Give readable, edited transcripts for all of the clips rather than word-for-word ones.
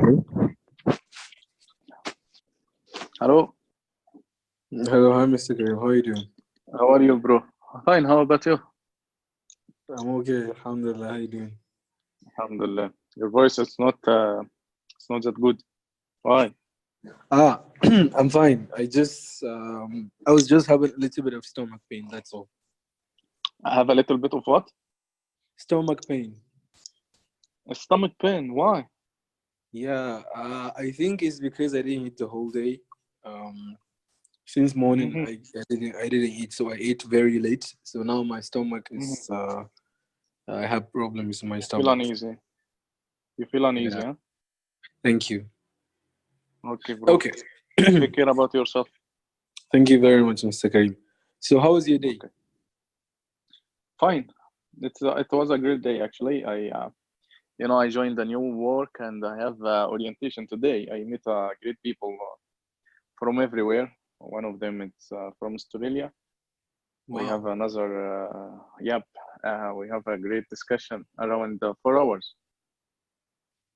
Hello, Hello, hi, Mr. Karim. How are you doing? how are you, bro? Fine, how about you? I'm okay. Alhamdulillah. How you doing? Alhamdulillah. Your voice is not that good. Why? Ah, I'm fine. I was just having a little bit of stomach pain. That's all. I have a little bit of what? Stomach pain. A stomach pain. Why? Yeah. I think it's because I didn't eat the whole day. Um, since morning, Mm-hmm. I didn't eat, so I ate very late. So now my stomach Mm-hmm. is I have problems with my You feel stomach. uneasy. You feel uneasy, Yeah. huh? Thank you. Okay, bro. Okay. Take care about yourself. Thank you very much, Mr. Karim. So, how was your day? Okay. Fine. It was a great day actually. I joined a new work and I have orientation today. I met great people from everywhere. One of them is from Australia. We have Wow. another, we have a great discussion around 4 hours.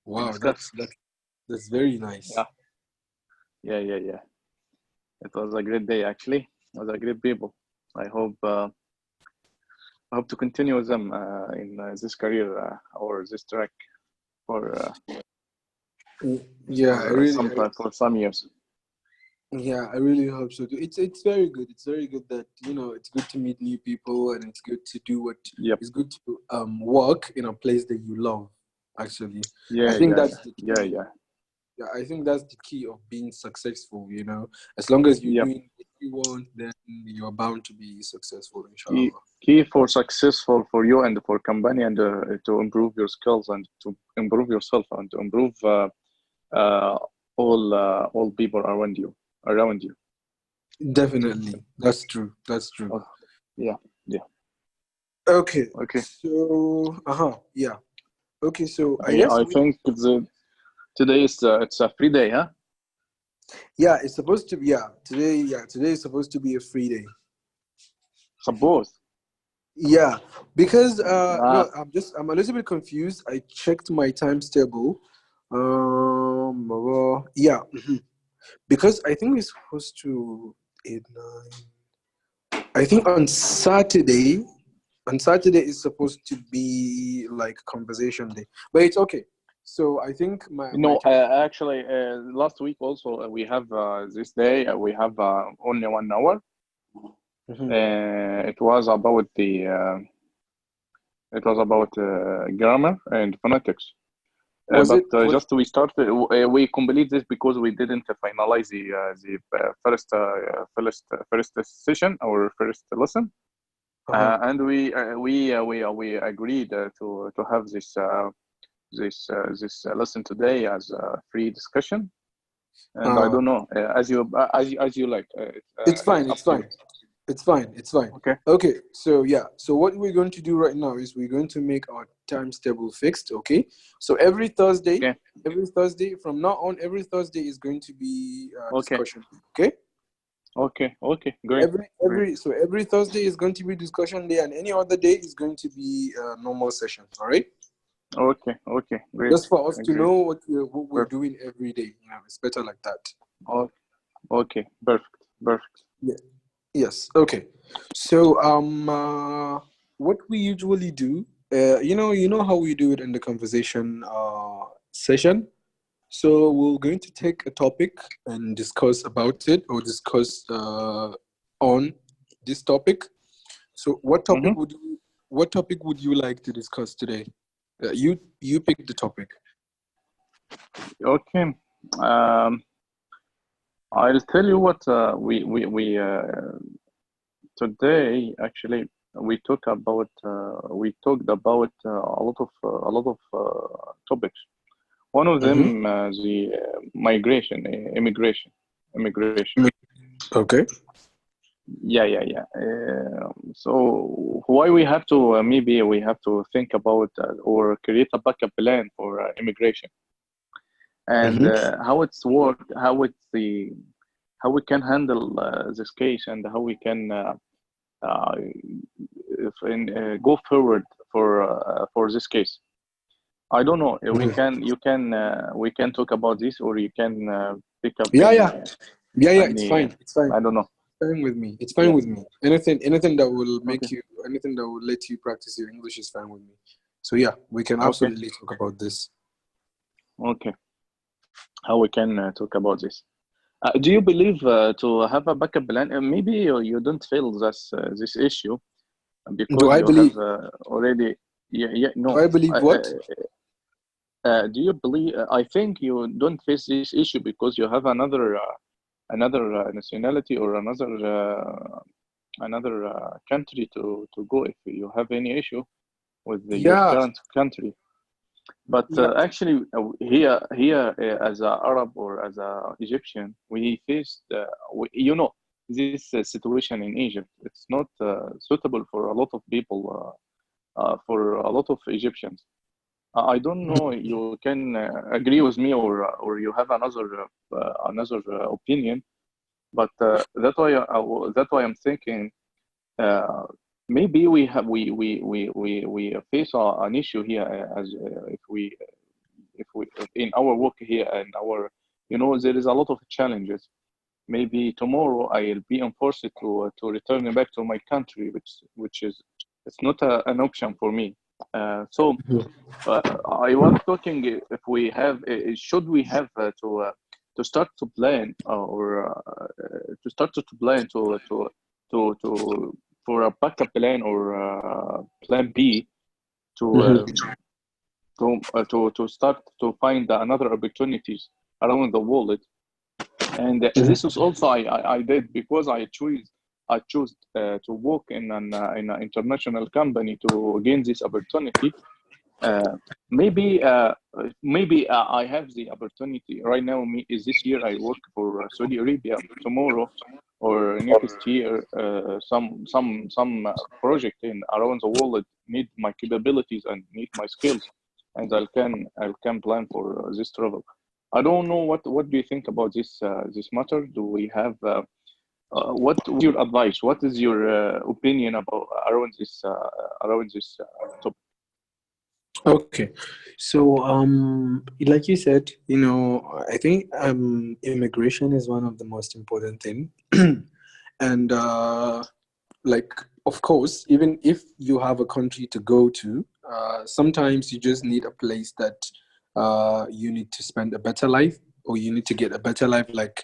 We Wow. discuss. That's very nice. Yeah, yeah. It was a great day, actually. It was a great people. I hope to continue with them in this career or this track for Yeah, for some years. yeah, I really hope so too. It's very good. It's very good that it's good to meet new people, and it's good to do what Yep. it's good to work in a place that you love. Actually, I Yeah, think yeah, that's the yeah, key. yeah. Yeah, I think that's the key of being successful. As long as you're Yep. doing what you want, then you're bound to be successful, Key, inshallah. key for successful for you and for company and to improve your skills and to improve yourself and to improve uh, all people around you. Definitely, that's true. That's true. Oh, yeah, yeah. Okay, Okay. so yeah. Okay, so I I guess I think today is it's a free day, huh? yeah, it's supposed to be today. Yeah, today is supposed to be a free day. Suppose. Yeah, because Ah, well, I'm a little bit confused. I checked my times table. Yeah, because I think we're supposed to 8, 9. I think on Saturday is supposed to be like conversation day, but it's okay. So I think my time. actually, last week also we have this day we have only 1 hour. Mhm. It was about grammar and phonetics. Was But it was just we started, we complete this because we didn't finalize the first session or first lesson, uh-huh. and we agreed to have this lesson today as a free discussion. And I uh don't know, as you like, it's it's fine. up It's to fine. you. It's fine. It's fine. Okay. Okay. So yeah. So what we're going to do right now is we're going to make our times table fixed. Okay. So Okay. every Thursday from now on, every Thursday is going to be Okay. discussion. Okay. Okay. Great. Great. Every Thursday is going to be discussion day, and any other day is going to be a normal session. All right. Okay. Great. Just for us to Great. know what we're Perfect. doing every day. It's better like that. Oh, okay. Perfect. Yeah. Yes. Okay. So what we usually do, you know how we do it in the conversation session. So we're going to take a topic and discuss about it, or discuss on this topic. So Mm-hmm. what topic would you like to discuss today? You pick the topic. Okay. Um, I'll tell you what we today actually we talked about topics. One of Mm-hmm. them the migration, immigration. Okay. Yeah. So why we have to maybe we have to think about or create a backup plan for immigration and Mm-hmm. how it's work, how we can handle this case and how we can go forward for this case. I don't know. Mhm. We can talk about this, or you can pick up Yeah, any yeah, yeah. It's any. fine. It's fine. I don't know. Fine with me. It's fine Yeah. with me. Anything that will Okay. make you, anything that will let you practice your English is fine with me. So yeah, we can Okay. absolutely talk about this. Okay. How we can talk about this? Do you believe to have a backup plan? Maybe you don't feel this issue Do because I you have believe? already. Yeah, yeah. Do No. I believe what? Do you believe? I think you don't face this issue because you have another nationality or another country to go if you have any issue with your Yeah, current country. But yeah. actually, here as a Arab or as a Egyptian, we faced this situation in Egypt. It's not suitable for a lot of people, for a lot of Egyptians. I don't know. You can agree with me, or you have another opinion. But that's why I'm thinking uh, maybe we face an issue here as if we in our work here and our there is a lot of challenges. Maybe tomorrow I'll be enforced to return back to my country, which is it's not an option for me. So Mhm. I was talking if we have should we have to start to plan or to start to plan to for a backup plan or plan B to Mhm. to start to find another opportunities around the world. And this Mhm. is also I did because I chose to work in an international company to gain this opportunity. uh, maybe I have the opportunity right now. Me is this year I work for Saudi Arabia. Tomorrow or next year, some project in around the world need my capabilities and need my skills, and I can plan for this travel. I don't know what do you think about this matter? Do we have what's your advice? What is your opinion about around this topic? Okay, so like you said, I think immigration is one of the most important thing, and like of course, even if you have a country to go to, sometimes you just need a place that you need to spend a better life, or you need to get a better life, like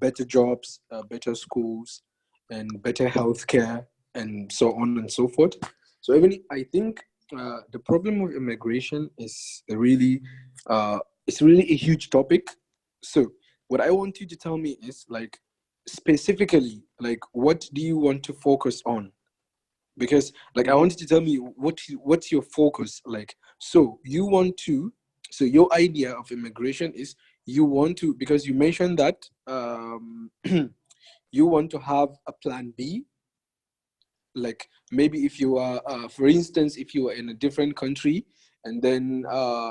better jobs, better schools, and better healthcare, and so on and so forth. So even I think the problem with immigration is it's really a huge topic. So what I want you to tell me is like specifically, like what do you want to focus on? Because like I Mhm. want you to tell me what's your focus like. So you want to, so your idea of immigration is you want to, because you mentioned that you want to have a plan B, like maybe if you are for instance, if you are in a different country and then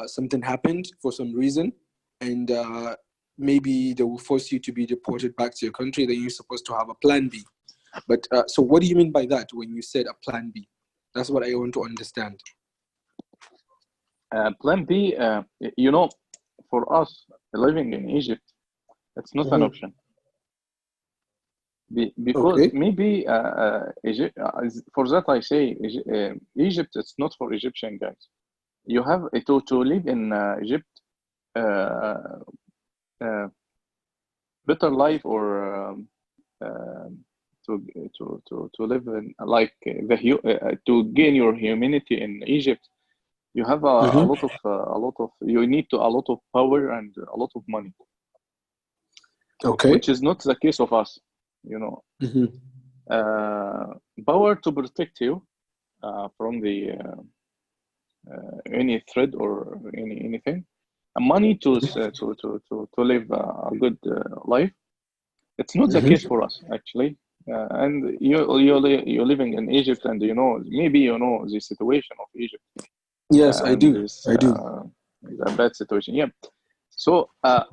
something happened for some reason, and maybe they will force you to be deported back to your country, then you're supposed to have a plan B. But so what do you mean by that when you said a plan B? That's what I want to understand. Plan B, for us living in Egypt, it's not an Hmm. option. Because Okay. maybe for that I say Egypt, it's not for Egyptian guys. You have to live in Egypt, uh, uh, better life or um, to live in like to gain your humanity in Egypt. You have Hmm. a lot of you need to a lot of power and a lot of money, Okay. which is not the case of us. You know, Hmm. uh, power to protect you from the any threat or anything. And money to live a good life. It's not the case Hmm. for us actually. And you're living in Egypt, and maybe you know the situation of Egypt Yes, I and do. this I do. is a bad situation. Yeah. So uh,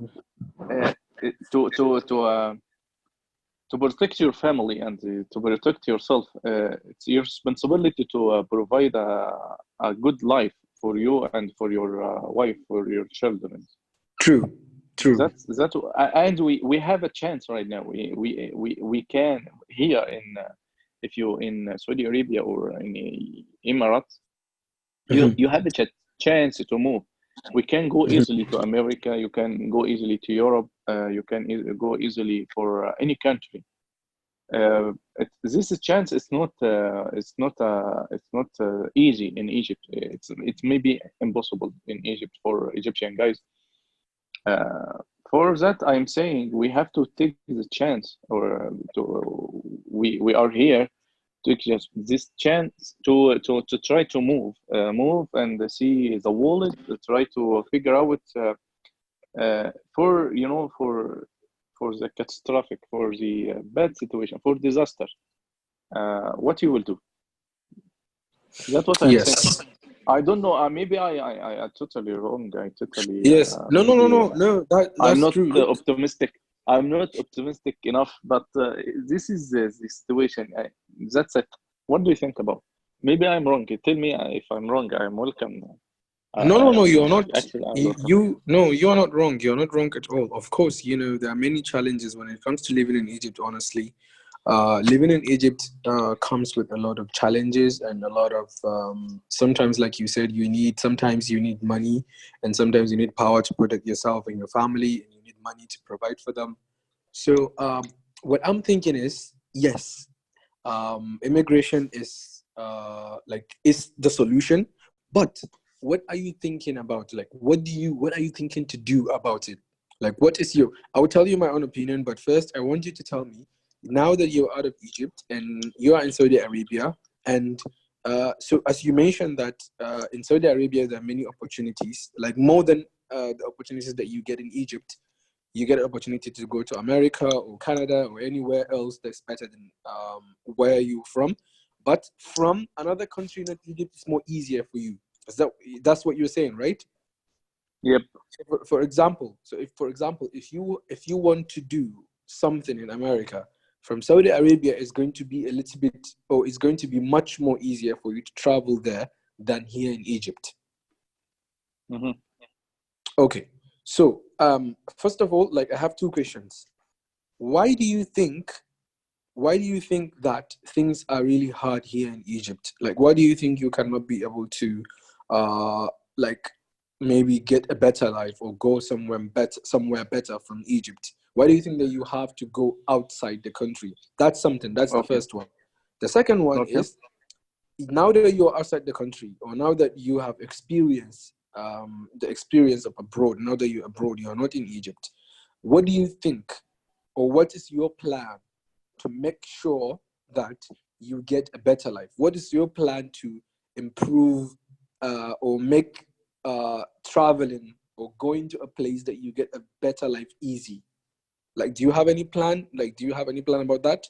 to protect your family and to protect yourself, it's your responsibility to provide a good life for you and for your wife, for your children. True. True. And we have a chance right now. We can here in if you in Saudi Arabia or in Emirates, Mhm. you have a chance to move. We can go Mhm. easily to America. You can go easily to Europe. You can go easily for any country. This chance is not easy in Egypt. It may be impossible in Egypt for Egyptian guys. Uh, for that, I'm saying we have to take the chance, or we are here to just this chance to try to move and see the world, try to figure out for for the catastrophic, for the bad situation, for disaster, what you will do. That's what I'm saying. Yes. I don't know. Maybe I totally wrong. I totally Yes. No. No. No. maybe No. No. I'm That's not true. Look. optimistic. I'm not optimistic enough. But this is the situation. That's it. What do you think about? Maybe I'm wrong. Tell me if I'm wrong. I'm welcome. No. No. No. You're not. Actually, I'm welcome. No. You're not wrong. You're not wrong at all. Of course, there are many challenges when it comes to living in Egypt. Honestly, living in Egypt comes with a lot of challenges and a lot of sometimes, like you said, sometimes you need money, and sometimes you need power to protect yourself and your family, and you need money to provide for them. So what I'm thinking is, yes, immigration is the solution, but what are you thinking about? Like, what are you thinking to do about it? Like, what is your? I will tell you my own opinion, but first I want you to tell me, now that you're out of Egypt and you are in Saudi Arabia, and so as you mentioned that in Saudi Arabia there are many opportunities, like more than the opportunities that you get in Egypt. You get an opportunity to go to America or Canada or anywhere else that's better than where you're from. But from another country, not Egypt, it's more easier for you. That's what you're saying, right? Yep. For example, if you want to do something in America from Saudi Arabia, is going to be a little bit, or it's going to be much more easier for you to travel there than here in Egypt. Mm-hmm. Okay, so first of all, like I have two questions. Why do you think that things are really hard here in Egypt? Like, why do you think you cannot be able to, like, maybe get a better life or go somewhere better from Egypt? Why do you think that you have to go outside the country? That's the Okay. first one. The second one Okay. is, now that you're outside the country, or now that you have experienced the experience of abroad, now that you're abroad, you're not in Egypt, what do you think, or what is your plan to make sure that you get a better life? What is your plan to improve or make traveling or going to a place that you get a better life easy? Like, do you have any plan? Like, do you have any plan about that?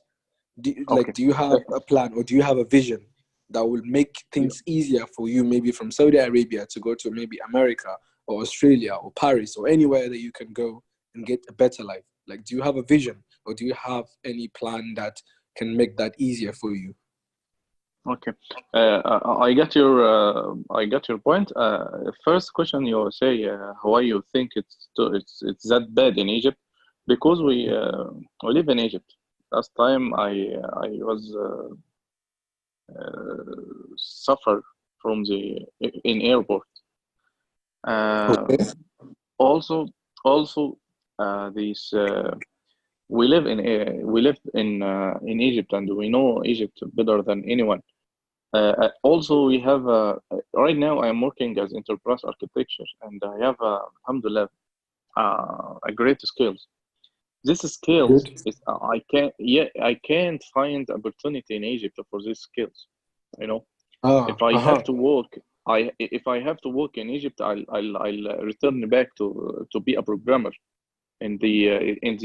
Okay. Do you have a plan, or do you have a vision that will make Yeah. things easier for you, maybe from Saudi Arabia to go to maybe America or Australia or Paris or anywhere that you can go and get a better life? Like, do you have a vision, or do you have any plan that can make that easier for you? Okay. I got your point. First question, you say why you think it's that bad in Egypt, because we live in Egypt. Last time I was suffer from the in airport. Okay. Also also this we live in Egypt, and we know Egypt better than anyone. Also, we have right now I am working as enterprise architecture, and I have alhamdulillah a great skills. This skills Good. is I can't find opportunity in Egypt for these skills. You know, if I have Uh-huh. to work, if I have to work in Egypt, I'll return back to be a programmer in the in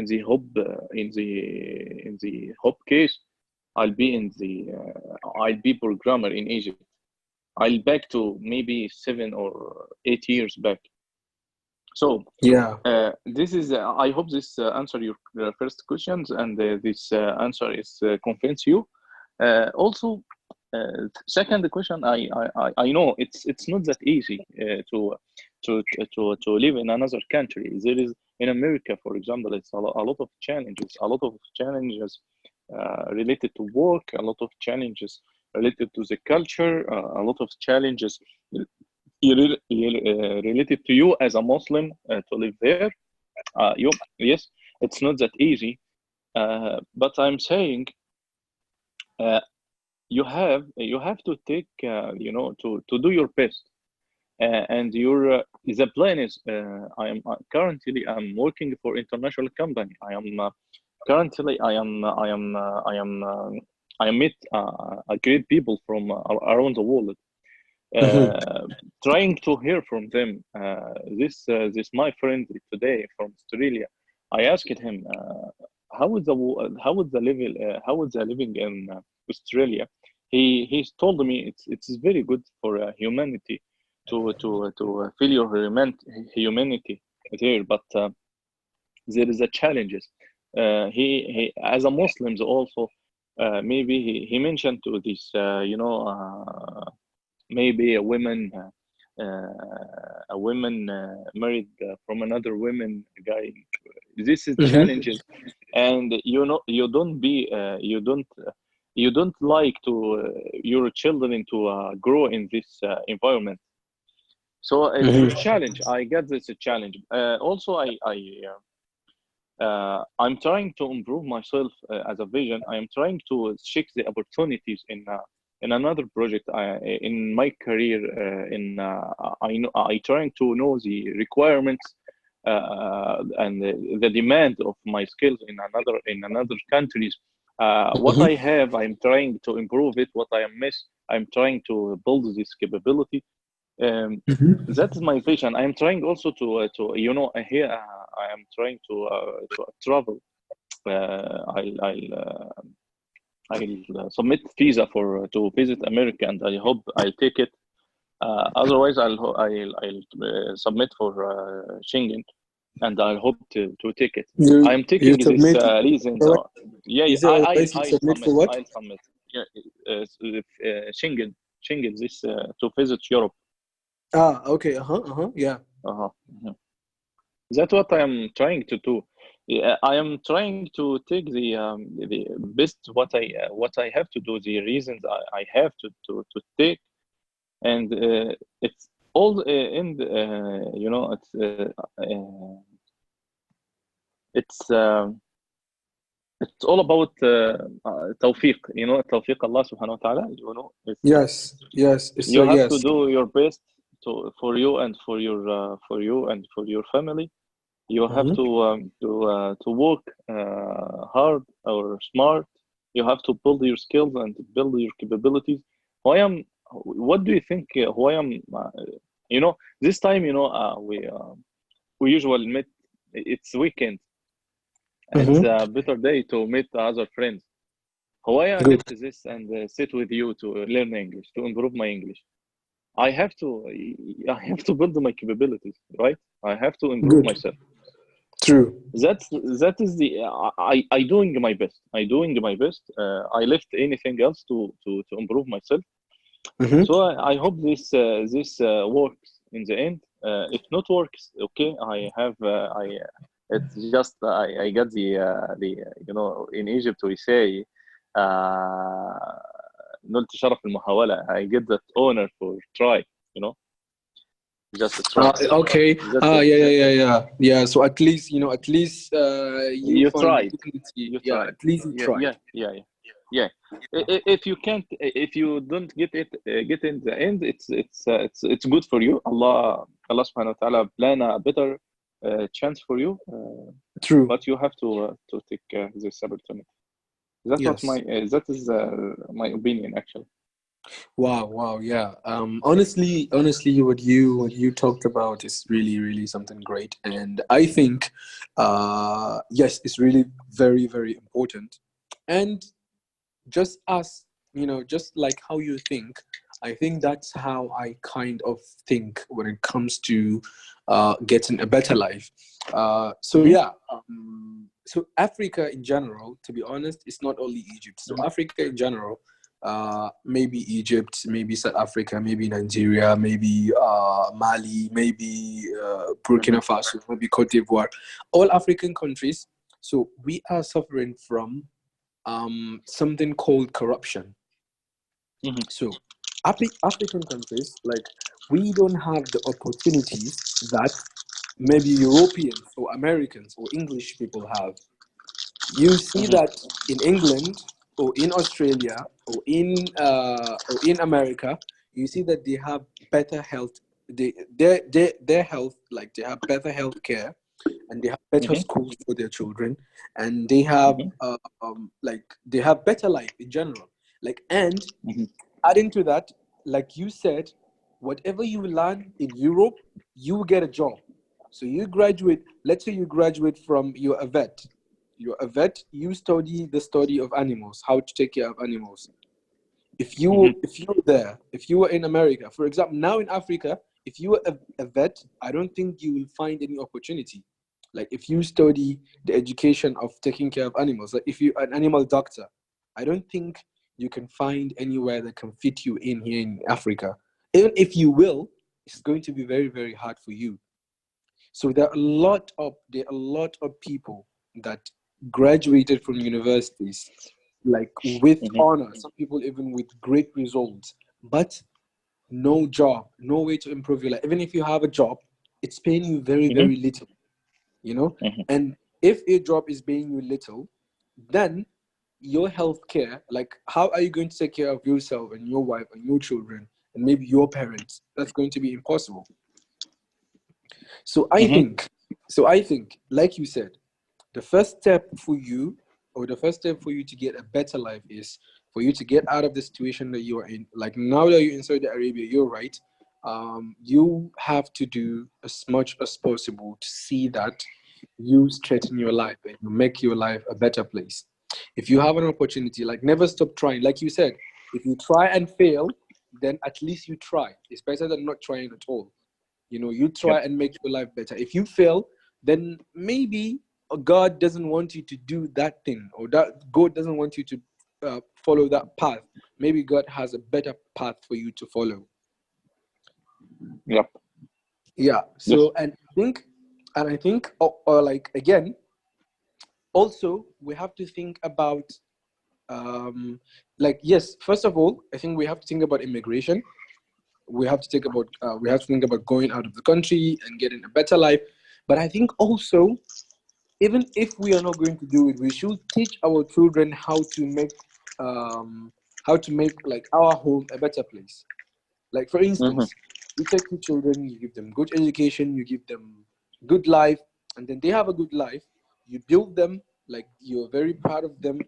the hub in the hub case. I'll be programmer in Egypt. I'll back to maybe 7 or 8 years back. So Yeah. this is I hope this answer your first questions, and this answer is convince you. Also, second question, I know it's not that easy to live in another country. There is in America, for example, it's a lot of challenges related to work, a lot of challenges related to the culture, a lot of challenges related to you as a Muslim to live there. Yes, it's not that easy, but I'm saying uh, you have to take to do your best, and your the plan is I'm working for international company. I am currently I meet a great people from around the world, Mm-hmm. trying to hear from them. This my friend today from Australia. I asked him how is the living in Australia. He's told me it's very good for humanity to feel your humanity there, but there is a challenges. He as a Muslims also, maybe he mentioned to this maybe a woman married from another woman guy. This is Mm-hmm. challenges, and you don't like to your children to grow in this environment. So it's a Mm-hmm. challenge. I get this a challenge. Also, I'm trying to improve myself as a vision. I am trying to check the opportunities in another project. In my career, in I know I trying to know the requirements and the demand of my skills in another countries. What I Mm-hmm. have, I'm trying to improve it. What I am miss, I'm trying to build this capability. Um, Mm-hmm. that is my vision. I am trying also here I am trying to travel. I'll submit visa for to visit America, and I hope I'll take it. Otherwise, I'll submit for Schengen, and I hope to take it. I am You taking this submit. reasons. Alright. Yeah, You yeah, say otherwise you I'll submit submit. for what? I'll submit. Yeah, Schengen. This to visit Europe. Ah, okay. Uh-huh. Uh-huh. Yeah. Uh-huh. Mhm. That's what I am trying to do. Yeah, I am trying to take the best what I have to do, the reasons I have to take, and it's all in the, it's it's all about tawfiq. Tawfiq Allah subhanahu wa ta'ala. It's Yes. Yes. It's you a have to yes. do your best for you and for you and for your family. You have Mm-hmm. to work hard or smart. You have to build your skills and build your capabilities. Who I am? What do you think? Who I am? This time, we usually meet. It's weekend. It's Mm-hmm. a better day to meet other friends. How I Good. left this and sit with you to learn English, to improve my English. I have to, I have to build my capabilities, right? I have to improve Good. myself. True. That's that is the I doing my best. I doing my best. I left anything else to improve myself. Mm-hmm. So I hope this works in the end. If not works, okay. I have I it's just I got the in Egypt we say نلت شرف المحاولة. I get that honor for try. You know, just to try. Okay. That's it. Yeah, yeah, yeah, yeah. Yeah. So at least, at least you You find tried. dignity. You Yeah, tried. at least you Yeah, tried. yeah, yeah, yeah. Yeah. If you can't, if you don't get in the end, it's good for you. Allah Subhanahu wa Taala plan a better chance for you, True. but you have to take this opportunity. Yes. That is my opinion actually. Wow, wow, yeah. Honestly, what you talked about is really, really something great, and I think, yes, it's really very, very important. And just as just like how you think, I think that's how I kind of think when it comes to getting a better life. So Hmm. yeah, so Africa in general, to be honest, it's not only Egypt. So Africa in general, maybe Egypt, maybe South Africa, maybe Nigeria, maybe Mali, maybe Burkina Faso, maybe Cote d'Ivoire, all African countries. So we are suffering from something called corruption. So African countries, like, we don't have the opportunities that maybe Europeans or Americans or English people have. You see that in England or in Australia or in America, you see that they have better health. Their health, like, they have better health care, and they have better schools for their children, and they have like, they have better life in general. Like, and adding to that, like you said, whatever you learn in Europe, you get a job. So you graduate, let's say you graduate from, you're a vet. You're a vet, you study the study of animals, how to take care of animals. If you were in America, for example, now in Africa, if you were a vet, I don't think you will find any opportunity. Like, if you study the education of taking care of animals, like if you're an animal doctor, I don't think you can find anywhere that can fit you in here in Africa. Even if you will, it's going to be very, very hard for you. So there are a lot of people that graduated from universities, like, with honor. Some people even with great results, but no job, no way to improve your life. Even if you have a job, it's paying you very, very little. And if a job is paying you little, then your health care, like, how are you going to take care of yourself and your wife and your children and maybe your parents? That's going to be impossible. So I think, like you said, the first step for you, or the first step for you to get a better life, is for you to get out of the situation that you are in. Like, now that you're in Saudi Arabia, you're right. You have to do as much as possible to see that you straighten your life and you make your life a better place. If you have an opportunity, like, never stop trying. Like you said, if you try and fail, then at least you try. It's better than not trying at all. You try and make your life better. If you fail, then maybe God doesn't want you to do that thing, or that God doesn't want you to follow that path. Maybe God has a better path for you to follow. Yep. Yeah. So, and I think, like, again, also we have to think about, like, yes, first of all, I think we have to think about immigration. We have to think about going out of the country and getting a better life. But I think also, even if we are not going to do it, we should teach our children how to make like, our home a better place. Like, for instance, you take your children, you give them good education, you give them good life, and then they have a good life. You build them, like, you're very proud of them.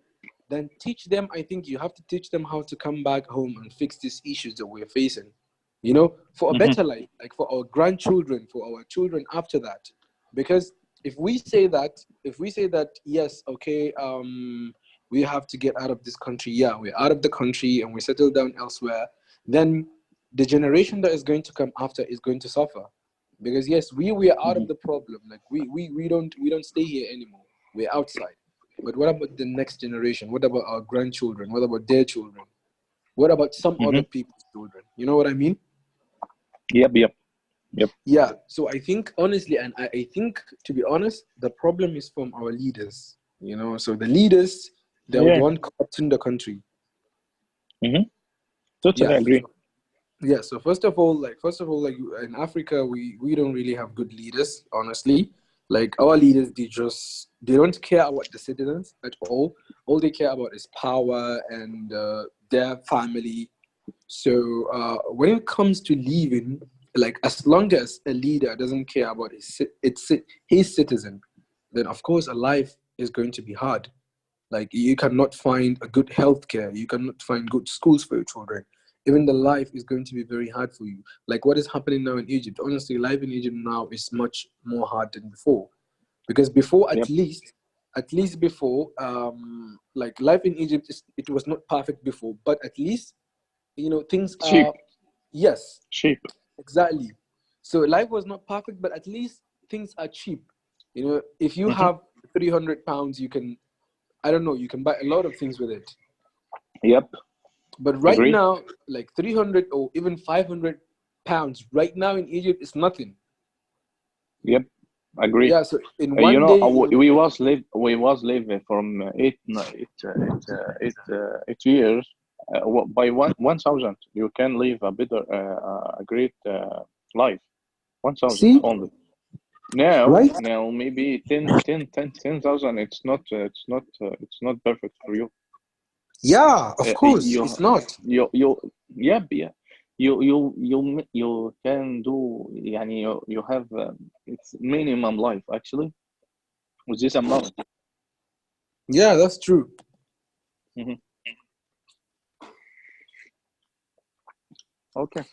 Then teach them. I think you have to teach them how to come back home and fix these issues that we're facing. For a better life, like, for our grandchildren, for our children after that. Because if we say that, yes, okay, we have to get out of this country. Yeah, we're out of the country and we settle down elsewhere. Then the generation that is going to come after is going to suffer, because yes, we are out of the problem. Like, we don't stay here anymore. We're outside. But what about the next generation? What about our grandchildren? What about their children? What about some other people's children? You know what I mean? Yep. Yeah. So I think, honestly, and I think, to be honest, the problem is from our leaders. So the leaders, they're the one corrupting the country. Totally agree. Yeah. So first of all, like, in Africa, we don't really have good leaders, honestly. Like, our leaders, they don't care about the citizens at all. All they care about is power and their family. So when it comes to leaving, like, as long as a leader doesn't care about his citizen, then of course a life is going to be hard. Like, you cannot find a good healthcare, you cannot find good schools for your children. Even the life is going to be very hard for you. Like, what is happening now in Egypt? Honestly, life in Egypt now is much more hard than before. Because before, at least before, like, life in Egypt, it was not perfect before, but at least, things Cheap. are, yes, Cheap. exactly. So life was not perfect, but at least things are cheap. If you have 300 pounds, you can, I don't know, you can buy a lot of things with it. Yep. But right Agree? now, like 300 or even 500 pounds right now in Egypt is nothing. Yep, agree. Yeah, so in You one know, day you we was live from 8 years. By 1,000, you can live a better, a great life. 1,000 see, only. Now, right? now maybe 10,000. It's not perfect for you. Yeah, of course, You it's not. yeah, yeah. You can do. يعني you have it's minimum life actually with this amount. Yeah, that's true. Mhm. Okay,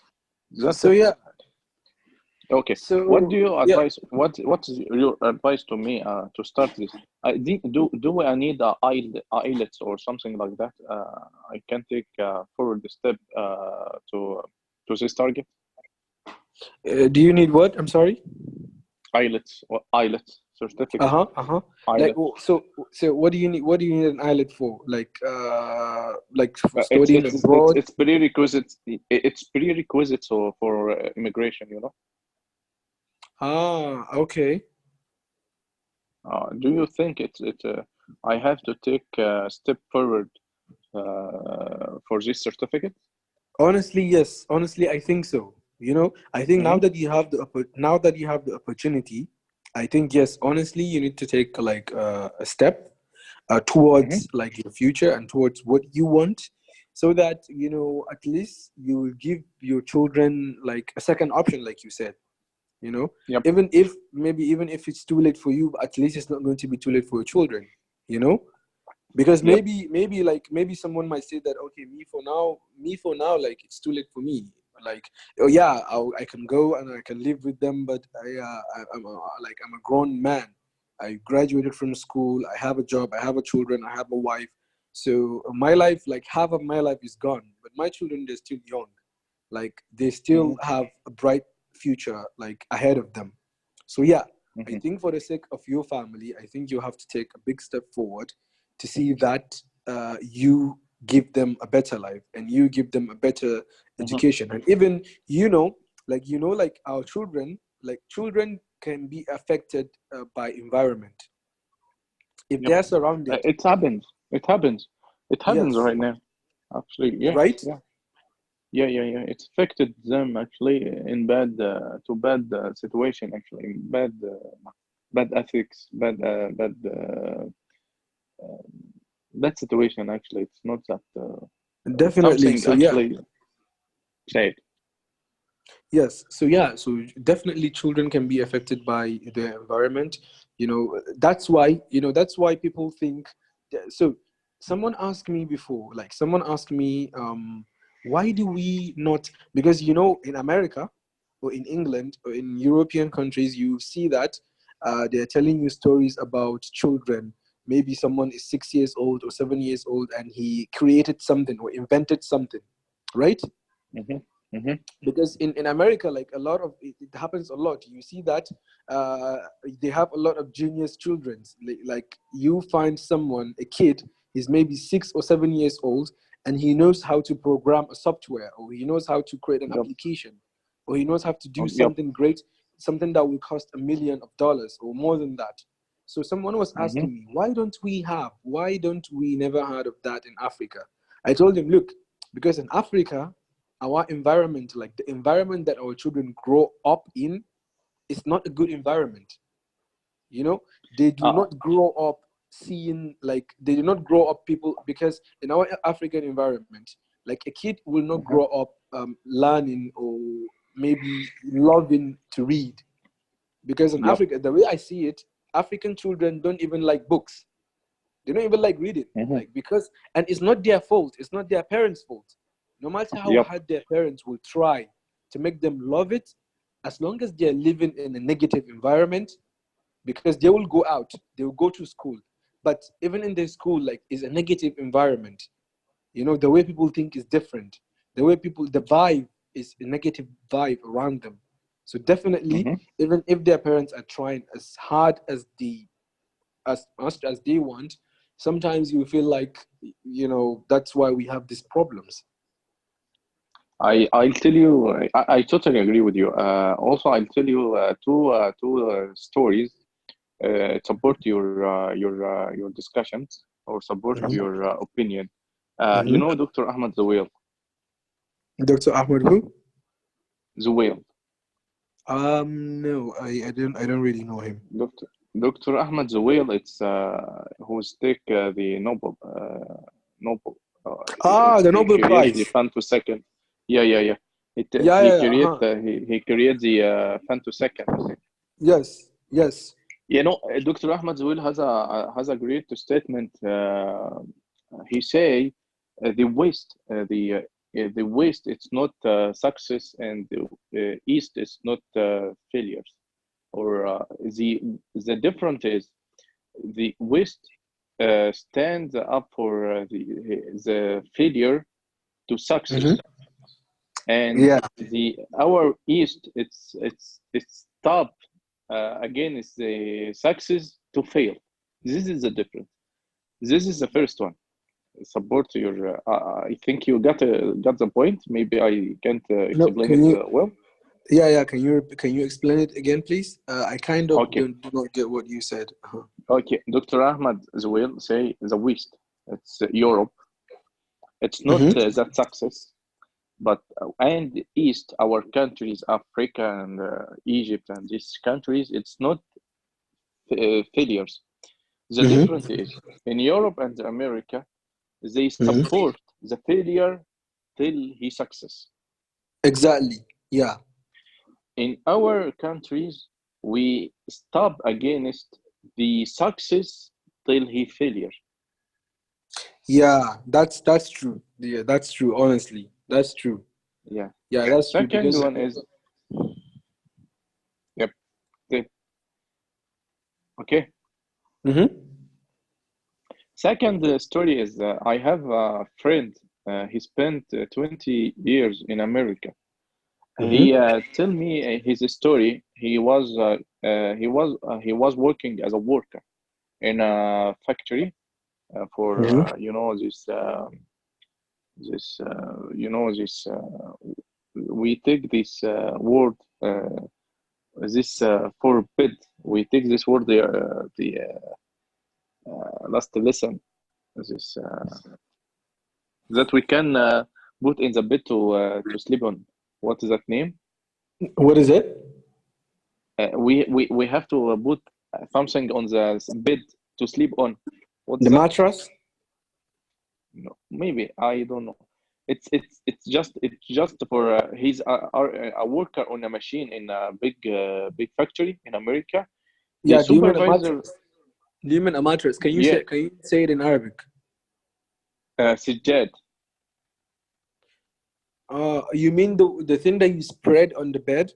that's So it. yeah, Okay, what do so you yeah. advise? What is your advice to me to start this? Do I need a IELTS or something like that? I can take forward the step to this target. Do you need what? I'm sorry. IELTS or IELTS Uh certificate. huh. Uh huh. Like, IELTS. so what do you need? What do you need an island for? Like for It's studying it's it's abroad. it's prerequisites. It's prerequisites for immigration. You know. Ah, okay. Do you think I have to take a step forward for this certificate? Honestly, yes. Honestly, I think so. I think now Mm-hmm. that you have now that you have the opportunity, I think yes. Honestly, you need to take like a step Mm-hmm. towards like your future and towards what you want, so that at least you will give your children like a second option, like you said. You know, Yep. even if it's too late for you, but at least it's not going to be too late for your children. You know, because Yep. maybe someone might say that, okay, me for now, like it's too late for me, like, oh yeah, I can go and I can live with them, but I'm a grown man. I graduated from school, I have a job, I have a children, I have a wife. So my life, like half of my life is gone, but my children, they're still young, like they Mm-hmm. still have a bright future like ahead of them. So yeah, I Mm-hmm. think for the sake of your family, I think you have to take a big step forward to see that you give them a better life and you give them a better Mm-hmm. education. And even like our children, like children can be affected by environment if Yep. they're surrounded. It happens. It happens. It happens Yes, right now. Actually, yeah, right. yeah, yeah, yeah, yeah. It's affected them actually in bad situation. Actually, in bad ethics, bad situation. Actually, it's not that. It's Definitely. something So yeah. actually sad. Yes. So yeah. So definitely, children can be affected by the environment. That's why people think. So someone asked me before. Like someone asked me, why do we not? Because in America, or in England, or in European countries, you see that they're telling you stories about children. Maybe someone is 6 years old or 7 years old, and he created something or invented something, right? Mm-hmm. Mm-hmm. Because in America, like a lot of it happens a lot. You see that uh, they have a lot of genius children. Like you find someone, a kid, he's maybe 6 or 7 years old, and he knows how to program a software, or he knows how to create an Yep. application, or he knows how to do Yep. something great, something that will cost $1 million or more than that. So someone was Mm-hmm. asking me, why don't we never heard of that in Africa? I told him, look, because in Africa, our environment, like the environment that our children grow up in, is not a good environment. You know, they do Uh, not grow up seeing, like, they do not grow up people, because in our African environment, like a kid will not uh-huh. grow up learning or maybe loving to read. Because in Yep. Africa, the way I see it, African children don't even like books. They don't even like reading, Mm-hmm. like, because, and it's not their fault. It's not their parents' fault. No matter how Yep. hard their parents will try to make them love it, as long as they're living in a negative environment, because they will go out, they will go to school, but even in their school, like, is a negative environment. The way people think is different. The vibe is a negative vibe around them. So definitely, Mm-hmm. even if their parents are trying as hard as much as they want, sometimes you feel like, that's why we have these problems. I'll tell you. I totally agree with you. Also, I'll tell you two stories support your discussion or support Mhm. your opinion. You Mhm. know Dr. Ahmed Zaweel. Dr. Ahmed who? Zaweel. No, I don't really know him. Dr. Ahmed Zaweel. It's who's take the Nobel. The He Nobel create the Prize. femtosecond. Yeah, yeah, yeah. Yeah, He yeah, yeah, create uh-huh. he create the femtosecond. Yes, yes. You know, Dr. Ahmed Zawil has a great statement. He say the West it's not success and the East is not failures. Or the difference is the West stands up for the failure to success, Hmm. and Yeah, the our East it's top again is the success to fail. This is the difference. This is the first one. Support your. I think you got the point. Maybe I can't no, explain can it you? well. Yeah, yeah. Can you explain it again, please? I kind of Okay, do not get what you said. Uh-huh. okay. Dr. Ahmad Zuel say the West. It's Europe. It's not Mm-hmm. that success, but and East, our countries, Africa and Egypt and these countries, it's not failures. The difference Mm-hmm. is in Europe and America, they Mm-hmm. support the failure till he success. Exactly. Yeah. In our countries, we stop against the success till he failure. Yeah. That's true. Yeah, that's true. Honestly, that's true. Yeah. Yeah, that's true Second because. one is yep. the- Okay. Mm-hmm. Second story is I have a friend. He spent 20 years in America. He Mm-hmm. tell me his story. He was working as a worker in a factory for Mm-hmm. this we take this word this forbid. We take this word the last lesson this that we can put in the bed to sleep on. What is that name? What is it? We have to put something on the bed to sleep on. What is The that? mattress? No, maybe I don't know. It's just for he's a worker on a machine in a big factory in America. The Yeah. Do you mean a supervisor, mattress? Do you mean a mattress? Can you yeah, say? Can you say it in Arabic? Sijjad. You mean the thing that you spread on the bed?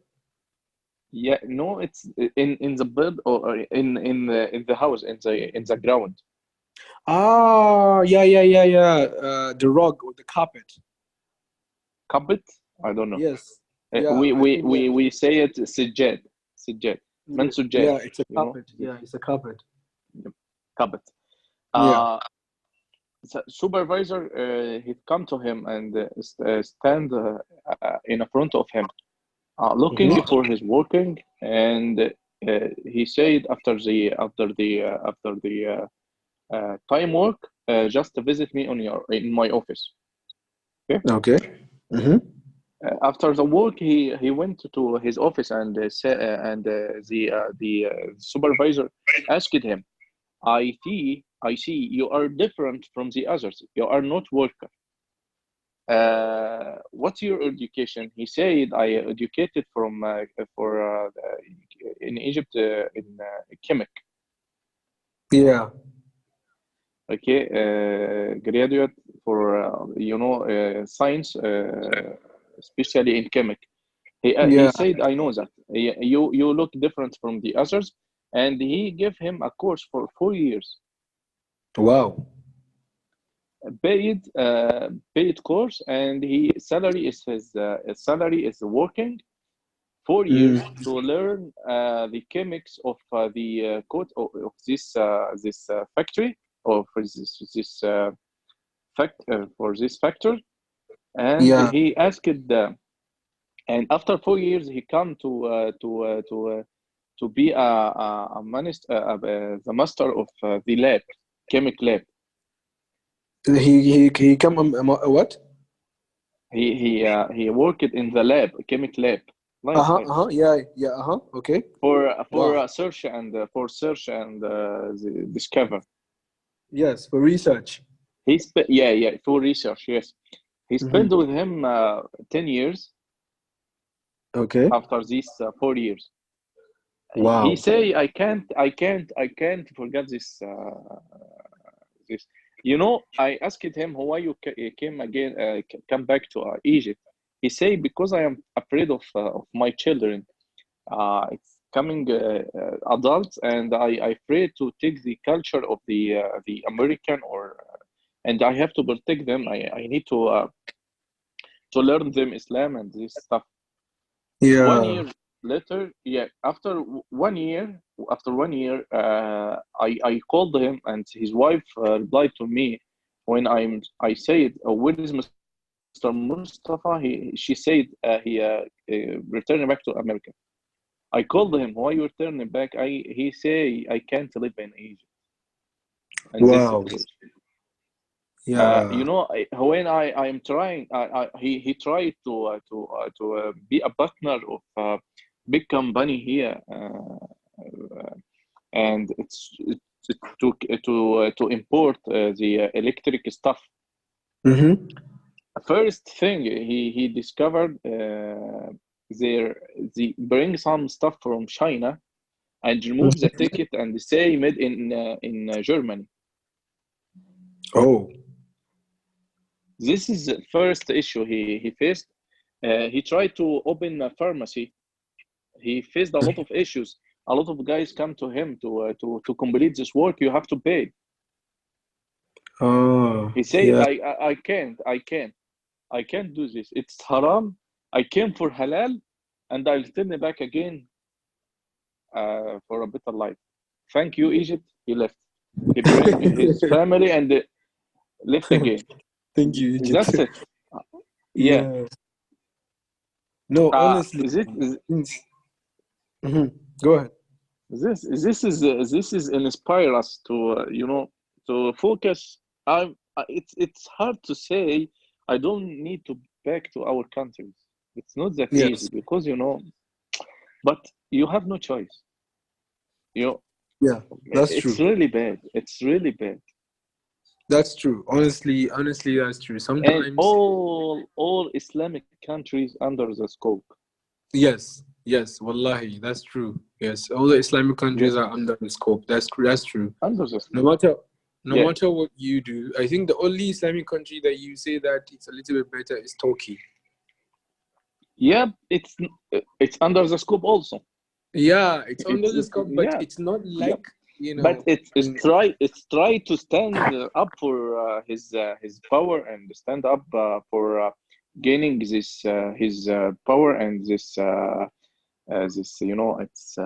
Yeah, no, it's in the bed or in the house in the ground. Ah, yeah, yeah, yeah, yeah. The rug or the carpet. Carpet? I don't know. Yes. Uh, Yeah, we I we think yes. we we say it Sijjad, Sijjad, Yeah, Mansujjad, yeah, it's a you know, carpet. Yeah, it's a carpet. carpet. Yeah. Uh, the supervisor he come to him and stand in front of him looking Mm-hmm. for his working, and he said after the time work, just visit me in my office. Okay. Okay. Mm-hmm. After the work, he went to his office and the supervisor asked him, I see you are different from the others. You are not worker. What's your education? He said, I educated from for in Egypt in chemic. Yeah. Okay, graduate for science, especially in chemic. He Yeah. said, I know that you look different from the others, and he gave him a course for 4 years, Wow. paid course, and he salary is working 4 years Mm. to learn the chemics of the code of this factory or for this fact for this factor, and Yeah. he asked, and after 4 years, he come to be a minister, the master of the lab, chemical lab. He come what? He worked in the lab, chemical lab, nice, Uh-huh, nice, uh-huh. Yeah, yeah, uh-huh. Okay. for Wow. search and discover. Yes, for research. He spent, yeah, yeah, for research, yes. He Mm-hmm. spent with him 10 years. Okay. After these 4 years, he Wow. say, I can't forget this. This, I asked him why you came again, come back to Egypt. He say, because I am afraid of my children. It's coming adults, and I afraid to take the culture of the American, and I have to protect them. I need to learn them Islam and this stuff. One Yeah. year later, yeah, after 1 year, I called him, and his wife replied to me when I said, where is Mr. Mustafa? She said, returning back to America. I called him, why you returning back? He say, I can't live in Egypt in this Wow. situation. Yeah. When I am trying, he tried to be a partner of big company here, and it's to import the electric stuff. Mm-hmm. First thing he discovered, there they bring some stuff from China and remove the ticket and say made in Germany. Oh. This is the first issue he faced. He tried to open a pharmacy. He faced a lot of issues. A lot of guys come to him to complete this work. You have to pay. Oh. He said, Yeah. I can't do this. It's haram. I came for halal, and I'll turn it back again for a better life. Thank you, Egypt. He left. He bring his family and left again. Thank you, Egypt. That's it. Yeah. Yeah. No, honestly. Is it? Mhm. Go ahead. This is inspire us to focus. It's hard to say. I don't need to back to our countries. It's not that easy Yes. because but you have no choice. You know, Yeah, that's it's true. really bad. It's really bad. That's true. Honestly, that's true. And Sometimes, all Islamic countries under the scope. yes, yes, wallahi, that's true. Yes, all the Islamic countries Yes, are under the scope. That's true. under the No scope. matter no Yeah. matter what you do, I think the only Islamic country that you say that it's a little bit better is Turkey. Yeah, it's under the scope also. Yeah, it's under It's the scope, but yeah. it's not Yeah. like, But and it's try to stand up for his power and stand up for gaining this his power and this it's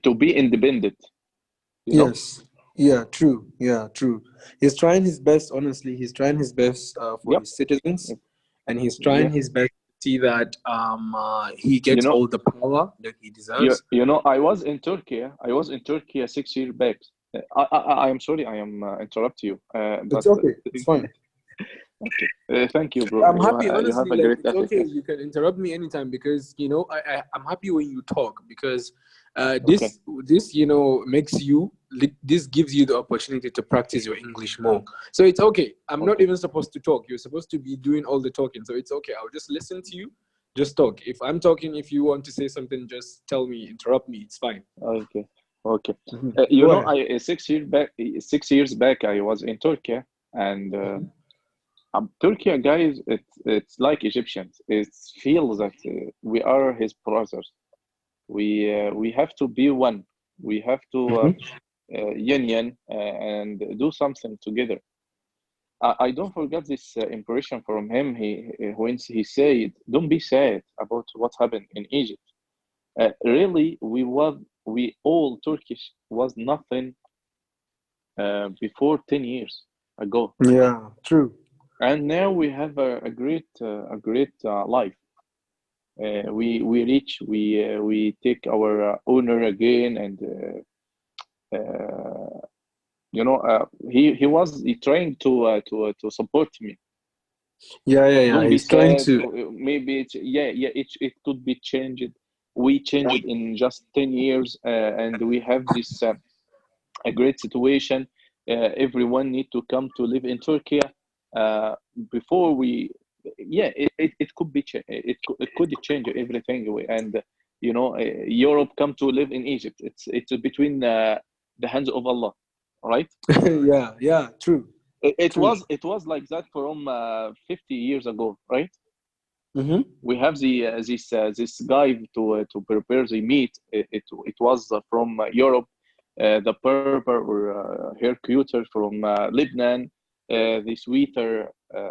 to be independent. You know. yes, yeah, true, yeah, true. He's trying his best, honestly. He's trying his best for Yep. his citizens, and he's trying Yeah. his best to see that he You gets know. all the power that he You deserves. you know. I was in Turkey 6 years back. I'm sorry. I am interrupt you. It's But okay. It's fine. okay. Thank you, bro. I'm You happy, you have honestly. a Like great it's okay. attitude. You can interrupt me anytime because I'm happy when you talk because Okay. this makes you this gives you the opportunity to practice your English more. So it's okay. I'm not Okay. even supposed to talk. You're supposed to be doing all the talking. So it's okay. I'll just listen to you. Just talk. If I'm talking, if you want to say something, just tell me. Interrupt me. It's fine. Okay. Okay. Mhm. You Go know, ahead. 6 years back, I was in Turkey, and Turkey, guys, it's like Egyptians. It feels that we are his brothers. We have to be one. We have to Mhm. yin and do something together. I don't forget this impression from him. When he said, "Don't be sad about what happened in Egypt." Really, we all Turkish was nothing before 10 years ago. Yeah, true. and now we have a great life. We take our owner again, and he trying to support me. Yeah, yeah, yeah. Don't be He's trying sad. to. Maybe it could be changed. We changed in just 10 years, and we have this a great situation. Everyone need to come to live in Turkey. Uh, Before we, yeah, it could be it could change everything. And Europe come to live in Egypt. It's between the hands of Allah, right? Yeah, yeah. True, true. It was like that from 50 years ago, right? Mm-hmm. We have this guy to prepare the meat. It was from Europe. The Berber or hair cutter from Lebanon. The sweeter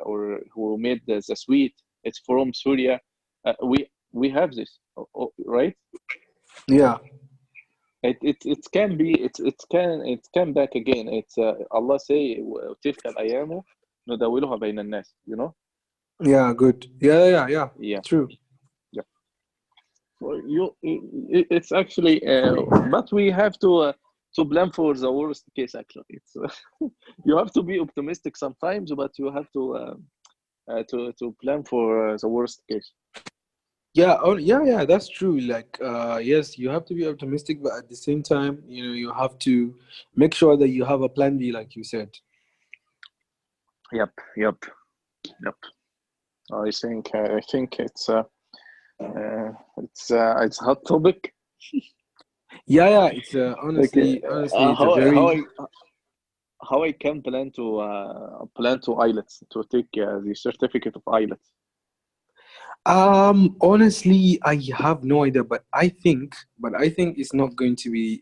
or who made the sweet. It's from Syria. We have this, right? Yeah, It can be it can back again. It's Allah say تلك الأيام نداولها بين الناس. yeah. Good. Yeah, yeah, yeah. Yeah. True. Yeah. Well, it's actually, but we have to plan for the worst case. Actually, it's you have to be optimistic sometimes, but you have to plan for the worst case. Yeah, oh, yeah, yeah, that's true. Like, yes, you have to be optimistic, but at the same time, you have to make sure that you have a plan B, like you said. Yep, yep, yep. I think it's a hot topic. Yeah, yeah, it's Okay, honestly, it's a how very. I can plan to IELTS to take the certificate of IELTS. Honestly, I have no idea, but I think it's not going to be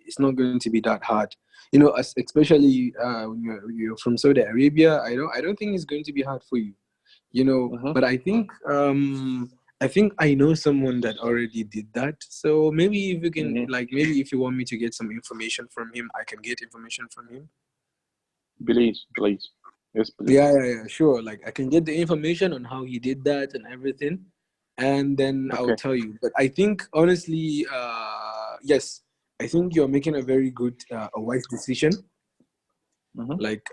that hard. Especially when you're from Saudi Arabia, I don't think it's going to be hard for you. Mm-hmm. But I think I know someone that already did that. So maybe if you can, Mm-hmm. like, maybe if you want me to get some information from him, I can get information from him. Please, please. Yes, please. Yeah, yeah, yeah, sure. Like, I can get the information on how he did that and everything, and then I'll Okay. tell you. But I think honestly, yes, I think you're making a very good, a wise decision. Mm-hmm. Like,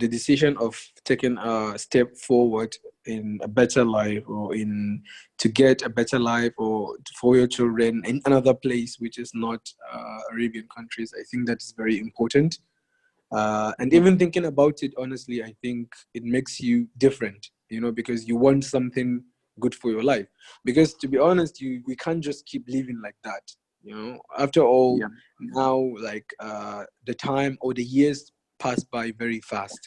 the decision of taking a step forward in a better life, or in to get a better life, or for your children in another place which is not Arabian countries. I think that is very important. And Mm-hmm. even thinking about it honestly, I think it makes you different, because you want something good for your life. Because to be honest, we can't just keep living like that. After all, Yeah. now, like, the time or the years pass by very fast.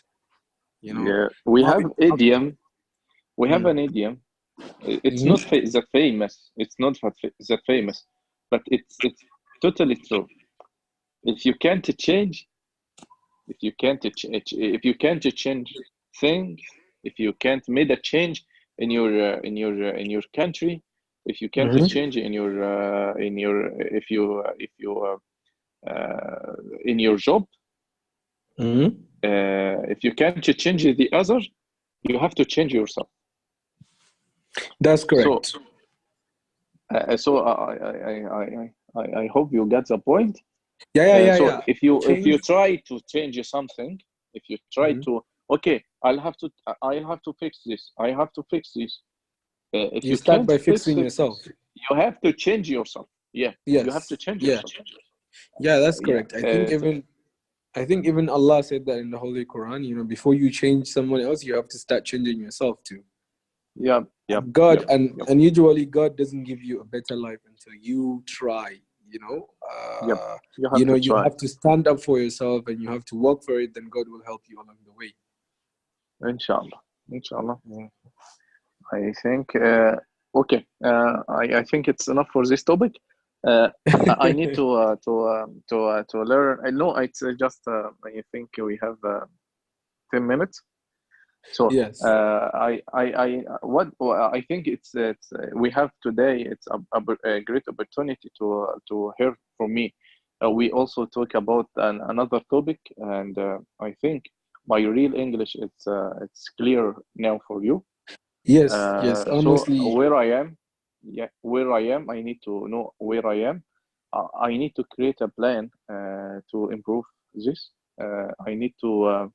You know, Yeah. We now have it's not. idiom. We have Mm. an idiom. It's not Mm-hmm. that famous. It's not that famous, but it's totally true. If you can't change, if you can't change things, if you can't make a change in your country, if you can't Mm-hmm. change in your if you in your job, Mm-hmm. if you can't change the other, you have to change yourself. That's So correct. I hope you get the point. Yeah, yeah, yeah, So yeah. if you Change. try to change something, if you try Mhm. to, okay, I'll have to fix this. I have to fix this. If You you start can't by fix fixing it, yourself. you have to change yourself. Yeah, you have to Yes. change Yeah. yourself. Yeah, that's Yeah. correct. I think even Allah said that in the Holy Quran, before you change someone else, you have to start changing yourself too. Yep. Yep. And God Yep. and Yep. and usually God doesn't give you a better life until you try, Yep. You have to you try. have to stand up for yourself and you have to work for it, then God will help you along the way. Inshallah. Inshallah. Yeah. I think I think it's enough for this topic. I need to learn. I know it's just I think we have 10 minutes. So Yes. I think it's we have today. It's a great opportunity to hear from me. We also talk about another topic, and I think my real English, it's clear now for you. Yes, yes, So honestly. where I am, yeah, where I am, I need to know where I am. I need to create a plan to improve this. I need to,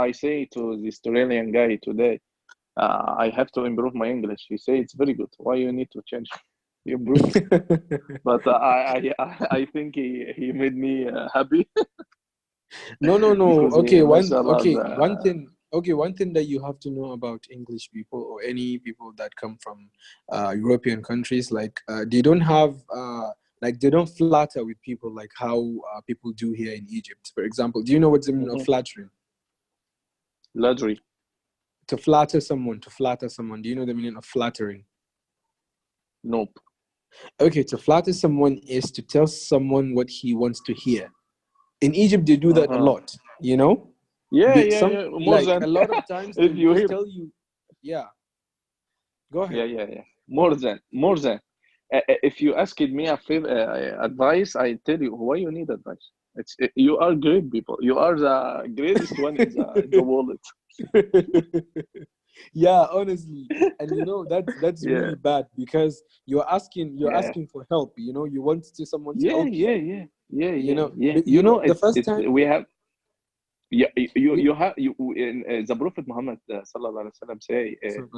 I say to the Australian guy today, I have to improve my English. He say it's very good. Why you need to change? You improve it. But I think he made me happy. No, no, no. Because he, Okay, mashallah, one thing that you have to know about English people or any people that come from European countries, like they don't have like they don't flatter with people like how people do here in Egypt. For example, do you know what's the meaning of flattering? luxury. To flatter someone. Do you know the meaning of flattering? Nope. Okay, to flatter someone is to tell someone what he wants to hear. In Egypt, they do that a Uh-huh. lot, you know? Yeah, They yeah, some yeah. More like than a lot of times if they'll you just hear. tell you, yeah, go ahead. Yeah, yeah, yeah. More than. If you asked me a favor, advice, I tell you why you need advice. You are great people. You are the greatest one in the world. Yeah, honestly. And you know that's Yeah, really bad because you're yeah, asking for help, you know, you want someone to yeah, help you. yeah, yeah, yeah, You yeah, know, yeah. you know the first It's time we have. Yeah, we you have you in the Prophet Muhammad sallallahu alaihi wasallam say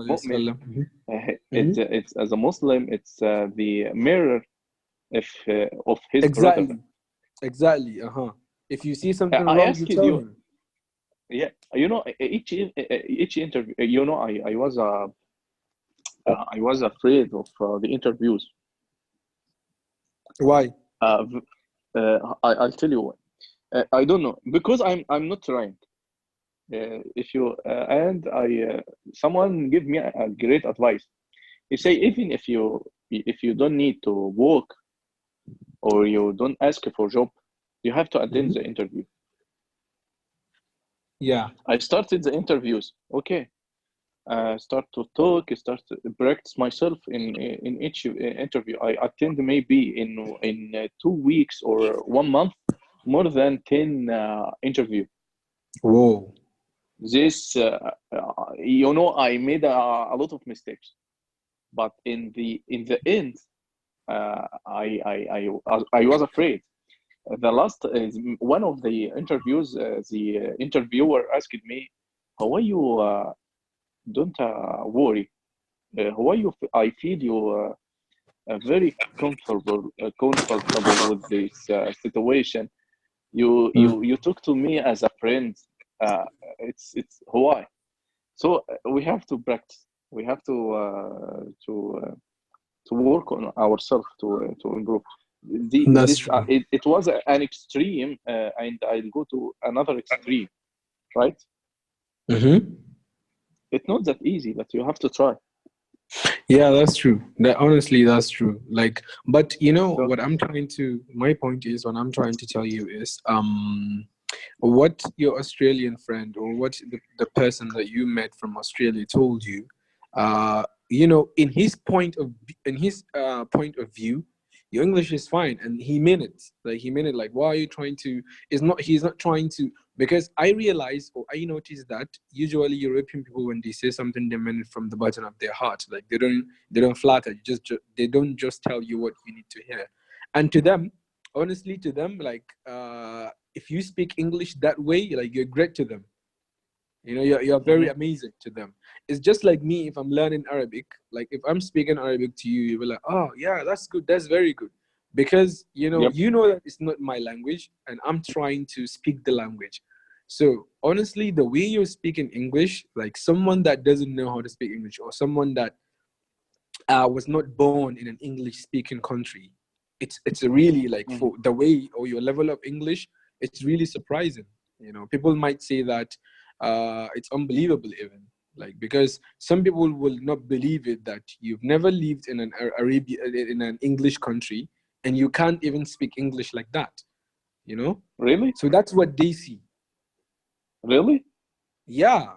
mu'min. It's as a Muslim, it's the mirror of his brother. Exactly. Exactly. Uh-huh. If you see something I wrong, you asked tell you, him. yeah, each interview, I was afraid of the interviews. Why? V- I'll tell you why. I don't know because I'm not trying. If you and I someone give me a great advice. He say even if you don't need to work or you don't ask for job, you have to attend Mhm. the interview. Yeah. I started the interviews. Okay, start to talk, start to practice myself in each interview. I attend maybe in 2 weeks or 1 month more than 10 interview. Whoa. This I made a lot of mistakes, but in the end, I was afraid. The last is one of the interviews. The interviewer asked me, "How are you? Don't worry. How are you? I feel you very comfortable with this situation. You talk to me as a friend. Uh, it's Hawaii. So we have to practice. We have to work on ourselves to improve. That's This true. it was an extreme, and I'll go to another extreme, right? Mm-hmm. It's not that easy, but you have to try. Yeah, that's true. That honestly, that's true. Like, but you know So, my point is, what I'm trying to tell you is, what your Australian friend or what the person that you met from Australia told you, you know, in his point of view, your English is fine, and he meant it. Like he meant it. Like, why are you trying to? Is not he's not trying to because I realize or I notice that usually European people when they say something they mean it from the bottom of their heart. Like they don't flatter. They don't just tell you what you need to hear. And to them, honestly, to them, like if you speak English that way, like you're great to them. You know, you're very mhm, amazing to them. It's just like me if I'm learning Arabic. Like if I'm speaking Arabic to you, you'll be like, oh yeah, that's good, that's very good. Because yep. you know that it's not my language and I'm trying to speak the language. So honestly, the way you're speaking English, like someone that doesn't know how to speak English or someone that was not born in an English speaking country, it's a really like Mhm. for the way or your level of English, it's really surprising. You know, people might say that it's unbelievable even like because some people will not believe it that you've never lived in an Arabia in an English country and you can't even speak English like that. You know, Really, so that's what they see. really. Yeah,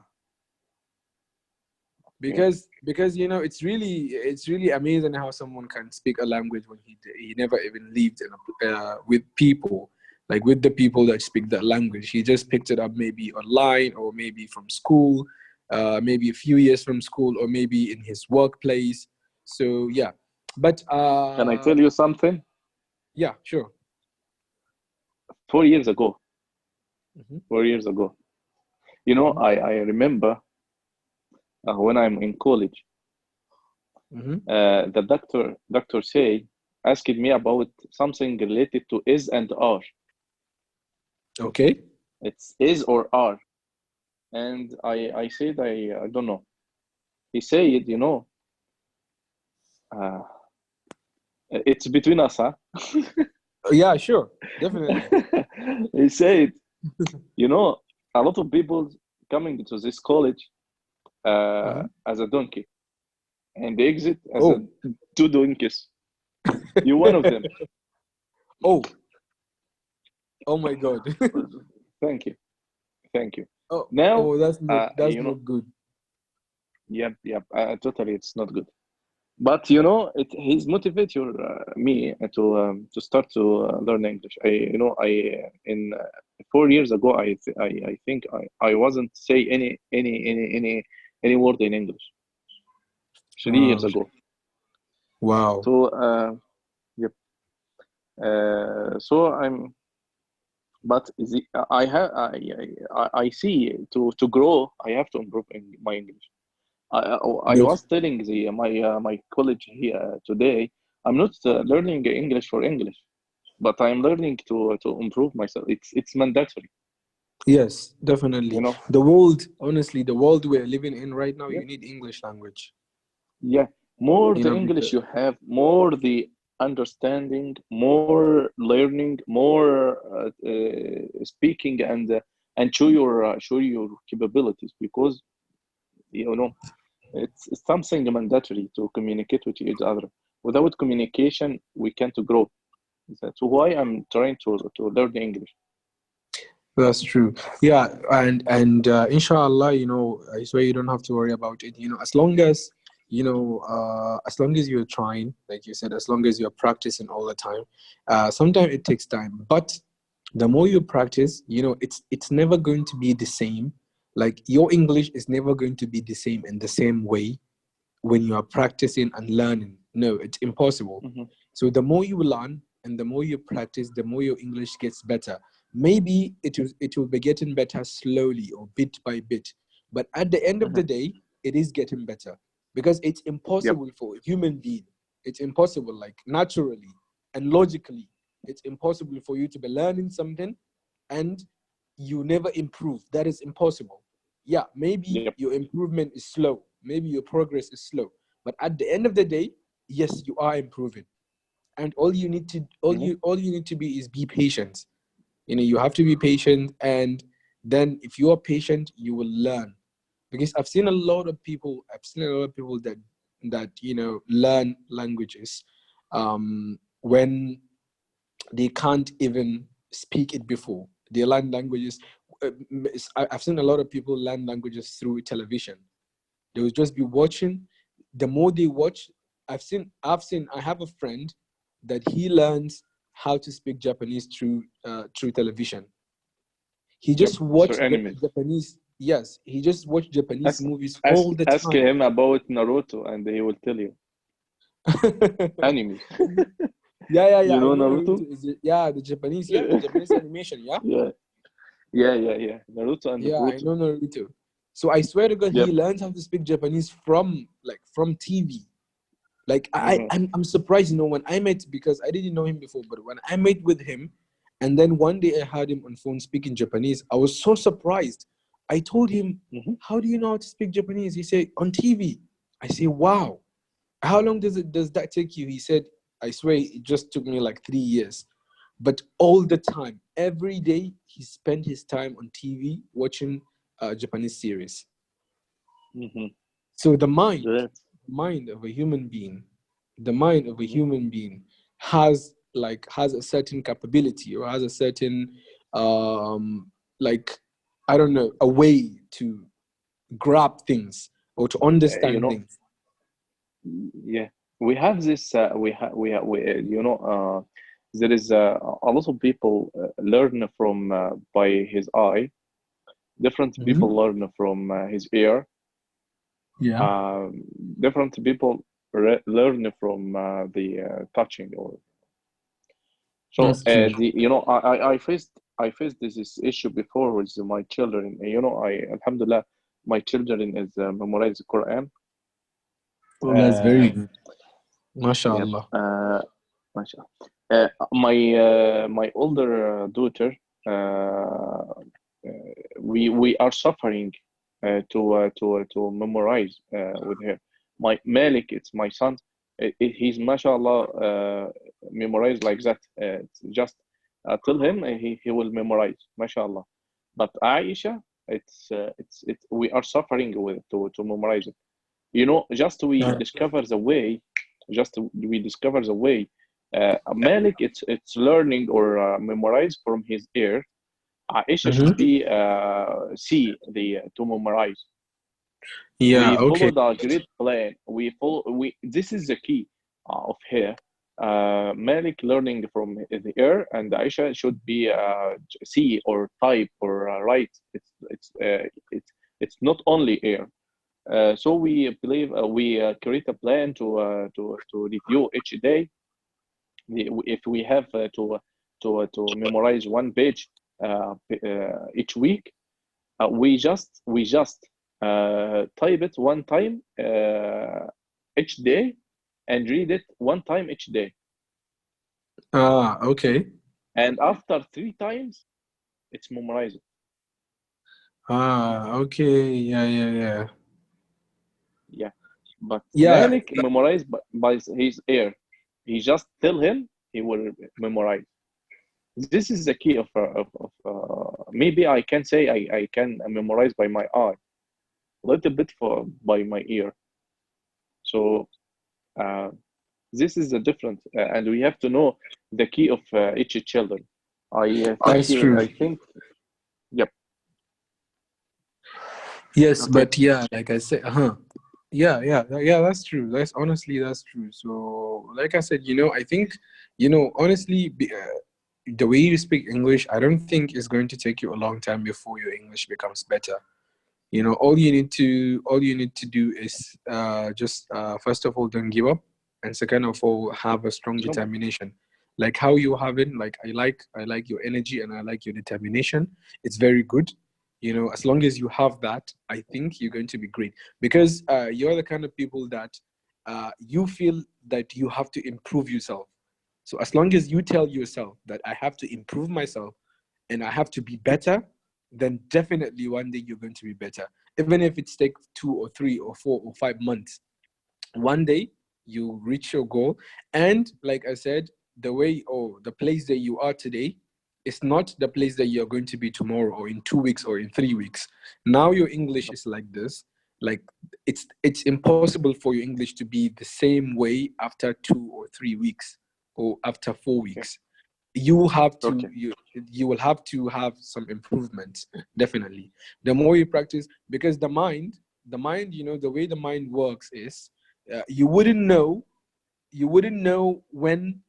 Okay. because you know it's really amazing how someone can speak a language when he never even lived in with people like with the people that speak that language. He just picked it up maybe online or maybe from school, maybe a few years from school, or maybe in his workplace. So yeah, but Can I tell you something? yeah, sure. 4 years ago, Hmm. 4 years ago, you know, Hmm. I remember when I'm in college, Hmm. the doctor say asked me about something related to is and are. Okay. It's is or are, and I said I don't know. He said, you know, uh, it's between us, huh? Yeah, sure, definitely. He said, you know, a lot of people coming to this college Uh-huh. as a donkey and they exit as a Oh. two donkeys. You're one of them. Oh. Oh my God. Thank you, thank you. Oh. Now, Oh, that's you know, not good. yep, yep. Totally, it's not good. But you know, he's motivate your me to start to learn English. You know, in 4 years ago, I think I wasn't say any word in English. 3 years Wow. ago. Wow. So yep. So I'm, but I see to grow. I have to improve in my English. I Yes. was telling my college here today. I'm not learning English for English, but I'm learning to improve myself. It's mandatory, Yes, you definitely. know. The world, honestly, the world we're living in right now, Yeah, you need English language. yeah. More You the know, English because you have, more the understanding, more learning, more speaking, and show your capabilities because you know it's something mandatory to communicate with each other. Without communication, we can't grow. That's why I'm trying to learn English. that's true. Yeah, and inshallah, I swear you don't have to worry about it. As long as as long as you're trying, like you said, as long as you're practicing all the time. Sometimes it takes time, but the more you practice, it's never going to be the same. Like your English is never going to be the same in the same way when you are practicing and learning. No, it's impossible. Hmm. So the more you learn and the more you practice, the more your English gets better. Maybe it will be getting better slowly or bit by bit, but at the end of Hmm. the day, it is getting better because it's Yep. impossible for a human being. It's impossible, like naturally and logically, it's impossible for you to be learning something and you never improve. That is impossible. Yeah, maybe Yep. your improvement is slow, maybe your progress is slow, but at the end of the day, yes, you are improving. And Hmm. all you need to be patient. You have to be patient, and then if you are patient, you will learn. Because I've seen a lot of people that learn languages when they can't even speak it before. They learn languages. I've seen a lot of people learn languages through television. They will just be watching. The more they watch, I have a friend that he learns how to speak Japanese through television. He Yep. just Through watched enemies. Japanese. Yes, he just watched Japanese Ask movies ask all the ask time. him about Naruto, and he will tell you enemies. Yeah, yeah, yeah. You I know know Naruto? Naruto is yeah, the Japanese animation. Yeah, Yeah, yeah. Naruto and yeah, I Boruto. know Naruto. So I swear to God, he Yep. learns how to speak Japanese from TV. Like Hmm. I'm surprised, when I met, because I didn't know him before, but when I met with him, and then one day I heard him on phone speaking Japanese, I was so surprised. I told him, Hmm. "How do you know how to speak Japanese?" He said, "On TV." I say, "Wow. How long does that take you?" He said, "I swear it just took me like 3 years." But all the time, every day, he spent his time on TV watching Japanese series. Hmm. So the mind, Great. mind of a human being, the mind of a Hmm. human being has a certain capability, or has a certain like I don't know, a way to grab things or to You understand know, things. yeah, we have this. We have we you know. there is a lot of people learn from by his eye. Different Mm-hmm. people learn from his ear. Yeah, Um, Different people learn from the touching. Or so that's true. the you know I faced this issue before with my children. I Alhamdulillah, my children is memorize the Quran. Well, that's very Uh, good. yeah. MashaAllah. Mashallah. My older daughter, uh, we are suffering to memorize with her. My Malik, it's my son. He's mashallah memorized like that. It's just tell him he will memorize, mashallah. But Aisha, it's we are suffering with to memorize it. Just we Yeah. discover the way. Just we discover the way. Malik, it's learning or memorize from his ear. Aisha should Mm-hmm. be see the to memorize. Yeah, We okay. followed a great plan. We follow. We This is the key of here. Malik learning from the air, and Aisha should be see or type or write. It's not only air. So we believe we create a plan to review each day. If we have to memorize one page each week, we just type it one time each day and read it one time each day. Ah, okay. And after three times, it's memorized. Ah, okay. Yeah, yeah, yeah. Yeah. But Yeah, Malik memorized by his ear. He just tell him he will memorize. This is the key of maybe I can say I can memorize by my eye, a little bit for by my ear. So uh, this is the difference, and we have to know the key of each children. that's true. I think, yep. Yes, Okay. but yeah, like I said, yeah, yeah, yeah, that's true. That's true. So, like I said, I think, honestly, the way you speak English, I don't think is going to take you a long time before your English becomes better. All you need to do is just first of all, don't give up, and second of all, have a strong Inshallah. determination. Like how you have it, like I like your energy and I like your determination. It's very good. As long as you have that, I think you're going to be great, because you're the kind of people that you feel that you have to improve yourself. So as long as you tell yourself that I have to improve myself and I have to be better, then definitely one day you're going to be better. Even if it's take 2 or 3 or 4 or 5 months, one day you reach your goal. And like I said, the place that you are today is not the place that you're going to be tomorrow or in 2 weeks or in 3 weeks. Now your English is like this. Like it's impossible for your English to be the same way after 2 or 3 weeks or after four Okay. weeks you will have to Okay. you will have to have some improvements, definitely. The more you practice, because the mind, the way the mind works is you wouldn't know when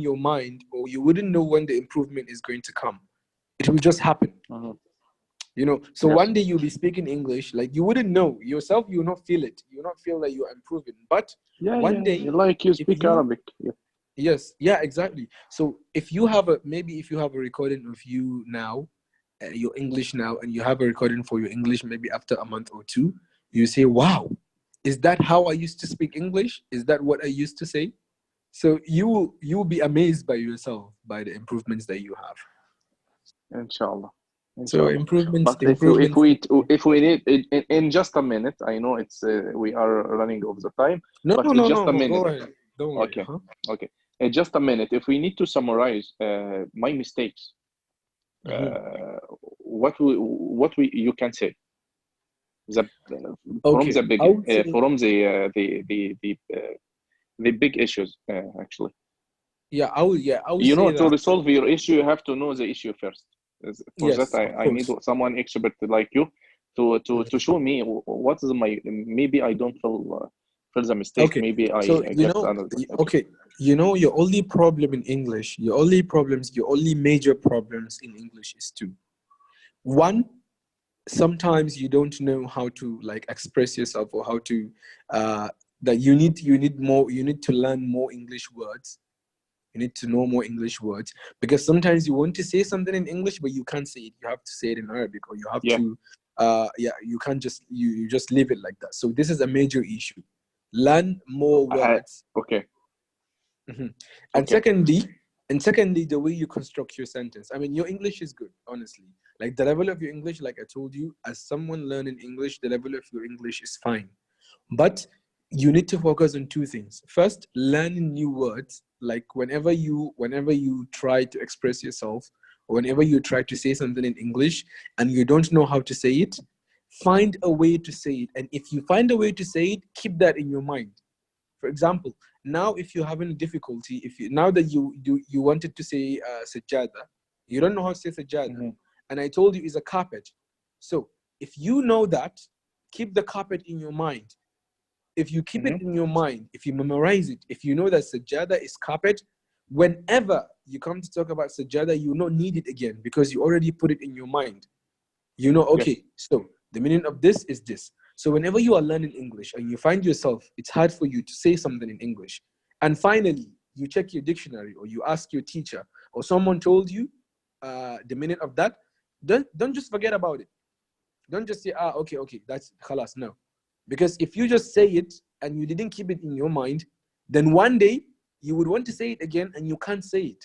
your mind, or you wouldn't know when the improvement is going to come. It will just happen. Mhm. So Yes. one day you'll be speaking English, like you wouldn't know yourself, you'll not feel it, you'll not feel that you are improving. But Yeah. one Yeah. day, Like you if speak you Arabic. Yeah. yes, yeah, exactly. So if you have a recording of you now, your English now, and you have a recording for your English maybe after a month or two, you say, "Wow, is that how I used to speak English? Is that what I used to say?" So you will be amazed by yourself, by the improvements that you have. Inshallah. So Inshallah. improvements, But improvements. if we need in just a minute, I know it's we are running over the time, No, but no, in no, just no, a no. Go minute. ahead. Don't worry. Okay. Okay. In just a minute, if we need to summarize my mistakes, Mhm. what we you can say the from Okay, the I big would say, from the big issues actually. yeah, I would say To that. resolve your issue, you have to know the issue first. For that, Yes, of I need course. someone expert like you to Mhm. show me what is my maybe I don't there's a mistake. Okay, Maybe so I got another. Okay. okay, your only problem in English, your only major problems in English is two. One, sometimes you don't know how to like express yourself, or how to that you need to learn more English words. You need to know more English words, because sometimes you want to say something in English but you can't say it. You have to say it in Arabic, or you have Yeah. to you can't just you just leave it like that. So this is a major issue. Learn more words. Okay. Mhm. And Okay. secondly, the way you construct your sentence. I mean, your English is good, honestly. Like the level of your English, like I told you, as someone learning English, the level of your English is fine. But you need to focus on two things. First, learning new words. Like whenever you try to express yourself, or whenever you try to say something in English and you don't know how to say it, find a way to say it. And if you find a way to say it, keep that in your mind. For example, now if you're having a difficulty, if you now that you wanted to say sajada, you don't know how to say sajada, Mm-hmm. and I told you it's a carpet. So if you know that, keep the carpet in your mind. If you keep Mm-hmm. it in your mind, if you memorize it, if you know that sajada is carpet, whenever you come to talk about sajada, you will not need it again, because you already put it in your mind. You know, Yes. okay, so the meaning of this is this. So whenever you are learning English and you find yourself, it's hard for you to say something in English, and finally you check your dictionary, or you ask your teacher, or someone told you the meaning of that, don't just forget about it. Don't just say, okay, that's khalas. No. Because if you just say it and you didn't keep it in your mind, then one day you would want to say it again and you can't say it.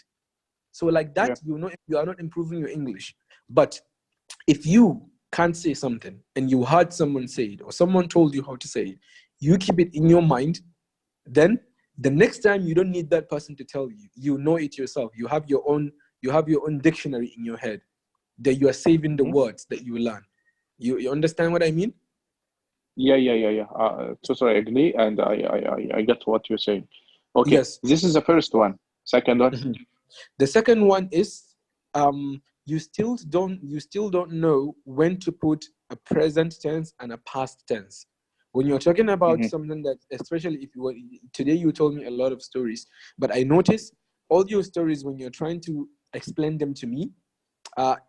So like Yeah. that, you know, you are not improving your English. But if you can't say something and you heard someone say it, or someone told you how to say it, you keep it in your mind, then the next time you don't need that person to tell you. You know it yourself. You have your own dictionary in your head, that you are saving the Mm-hmm. words that you learn. You understand what I mean? Yeah. Totally agree, and I get what you're saying. Okay, Yes. this is the first one. Second one. Mhm. The second one is you still don't know when to put a present tense and a past tense. When you're talking about Mm-hmm. something that, especially if you were today, you told me a lot of stories, but I noticed all your stories, when you're trying to explain them to me,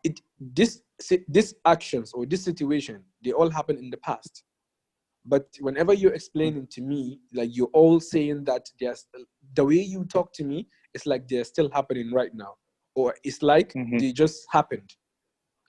it this actions or this situation, they all happen in the past. But whenever you're explaining to me, like you're all saying that there's the way you talk to me, it's like they're still happening right now, or it's like Mm-hmm. they just happened.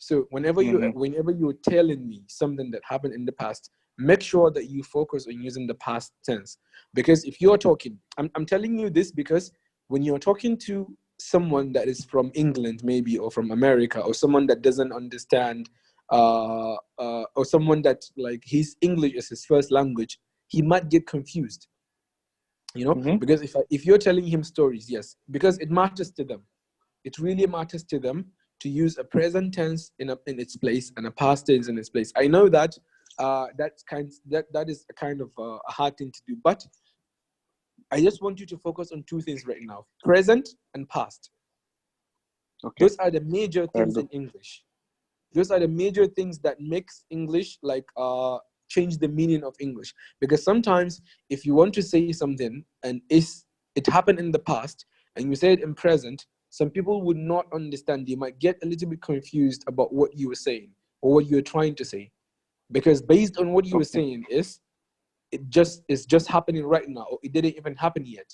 So Mm-hmm. whenever you're telling me something that happened in the past, make sure that you focus on using the past tense. Because if you're talking, I'm telling you this because when you're talking to someone that is from England, maybe, or from America, or someone that doesn't understand, or someone that like his English is his first language, he might get confused. You know, Mm-hmm. because if you're telling him stories, yes, because it matters to them. It really matters to them to use a present tense in its place and a past tense in its place. I know that that is a kind of a hard thing to do, but I just want you to focus on two things right now: present and past. Okay. Those are the major I'll things do. in English. Those are the major things that makes English like change the meaning of English. Because sometimes if you want to say something and it happened in the past and you say it in present, some people would not understand. They might get a little bit confused about what you were saying or what you were trying to say. Because based on what you were Okay. saying it's just happening right now, or it didn't even happen yet.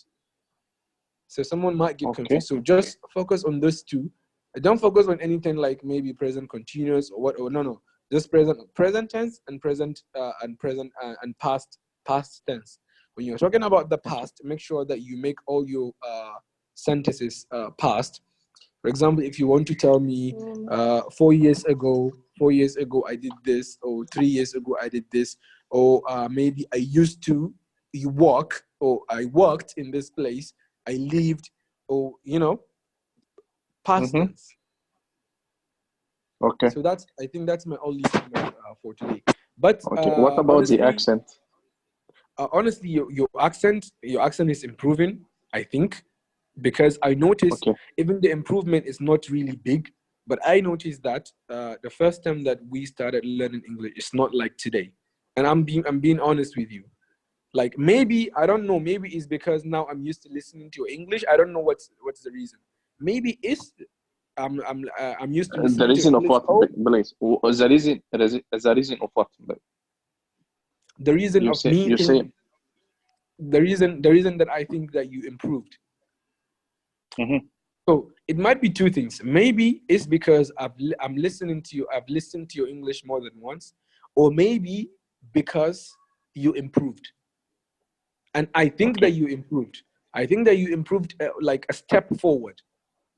So someone might get Okay. confused. So just focus on those two. Don't focus on anything like maybe present continuous or what. Or no. Just present tense and present and past tense. When you're talking about the Okay. past, make sure that you make all your sentences past. For example, if you want to tell me 4 years ago I did this, or 3 years ago I did this, or maybe I used to you walk, or I worked in this place, I lived, or past Mm-hmm. tense. Okay. So I think that's my only comment for today. But Okay. What about the accent? honestly, your accent is improving, I think, because I noticed Okay. even the improvement is not really big, but I noticed that the first time that we started learning English is not like today, and I'm being honest with you. Like maybe I don't know. Maybe it's because now I'm used to listening to your English. I don't know what's the reason. Maybe it's I'm used to The listening to your reason of English. what, Oh, please? The reason of what? the reason You of say me you say. think the reason that I think that you improved. Mhm. So it might be two things. Maybe it's because I'm listening to you. I've listened to your English more than once, or maybe because you improved. And I think that Okay. you improved. I think that you improved like a step forward.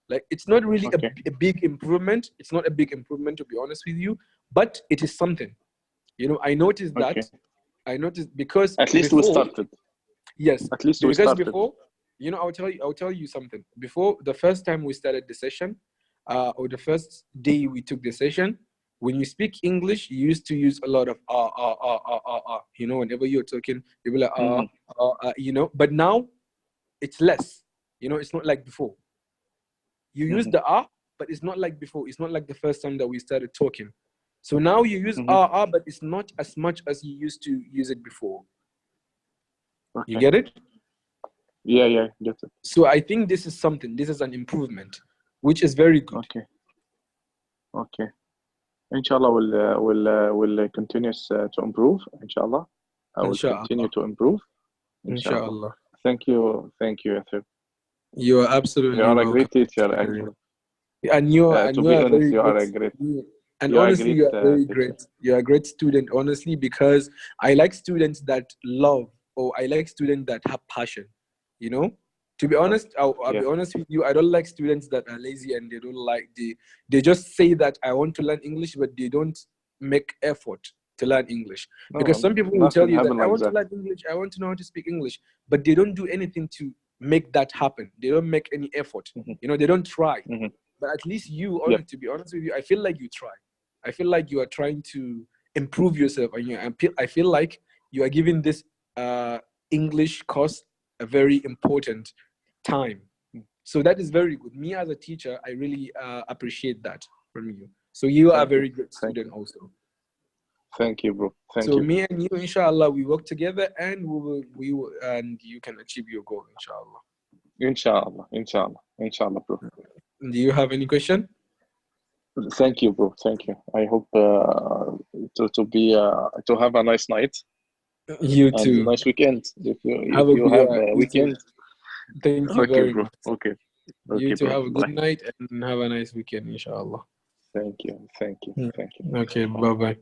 Like it's not really Okay. a big improvement. It's not a big improvement, to be honest with you, but it is something. I noticed that. Okay. I noticed because At least we before, started. yes, At least we because started. before, I'll tell you something. Before the first time we started the session, or the first day we took the session, when you speak English, you used to use a lot of whenever you're talking, you'll be like Mhm. but now it's less. It's not like before. You use Mhm. the but it's not like before. It's not like the first time that we started talking. So now you use Mhm. but it's not as much as you used to use it before. You Okay. get it? Yeah. Yeah. Get it. So I think this is something. This is an improvement, which is very good. Okay. Okay. Inshallah, will continues to improve. Inshallah, I will continue Inshallah. to improve. Inshallah. Inshallah. Thank you. Thank you, Yasir. You are You absolutely are a welcome, great teacher, Mr. Kareem. actually. And you are To be honest, very you are great. a great. And You are a honestly, great you are very teacher. great. You are a great student, honestly, because I like students that love, or I like students that have passion. You know, to be Uh, honest, I'll yeah. be honest with you. I don't like students that are lazy and they just say that I want to learn English, but they don't make effort to learn English. Because No, some people will tell nothing you that happened I like want to that. learn English, I want to know how to speak English, but they don't do anything to make that happen. They don't make any effort. Hmm. They don't try. Hmm. But at least you, Yep. to be honest with you, I feel like you try. I feel like you are trying to improve yourself, and I feel like you are giving this English course a very important time. So that is very good. Me as a teacher, I really appreciate that from you. So you are a Thank you. very good Thank student you. also. Thank you, bro. Thank So you. me and you, inshallah, we work together, and we will, and you can achieve your goal, inshallah. Inshallah. Inshallah. Inshallah, bro. Do you have any question? Thank you, bro. Thank you. I hope to have a nice night You and a too. nice weekend. If Have you have a you too. weekend. Thank you Okay, very bro. much. Okay. You Okay, too. bro. Have a good Bye. night and have a nice weekend, inshallah. Thank you. Thank you. Mm. Thank you. Okay, Bye. bye bye.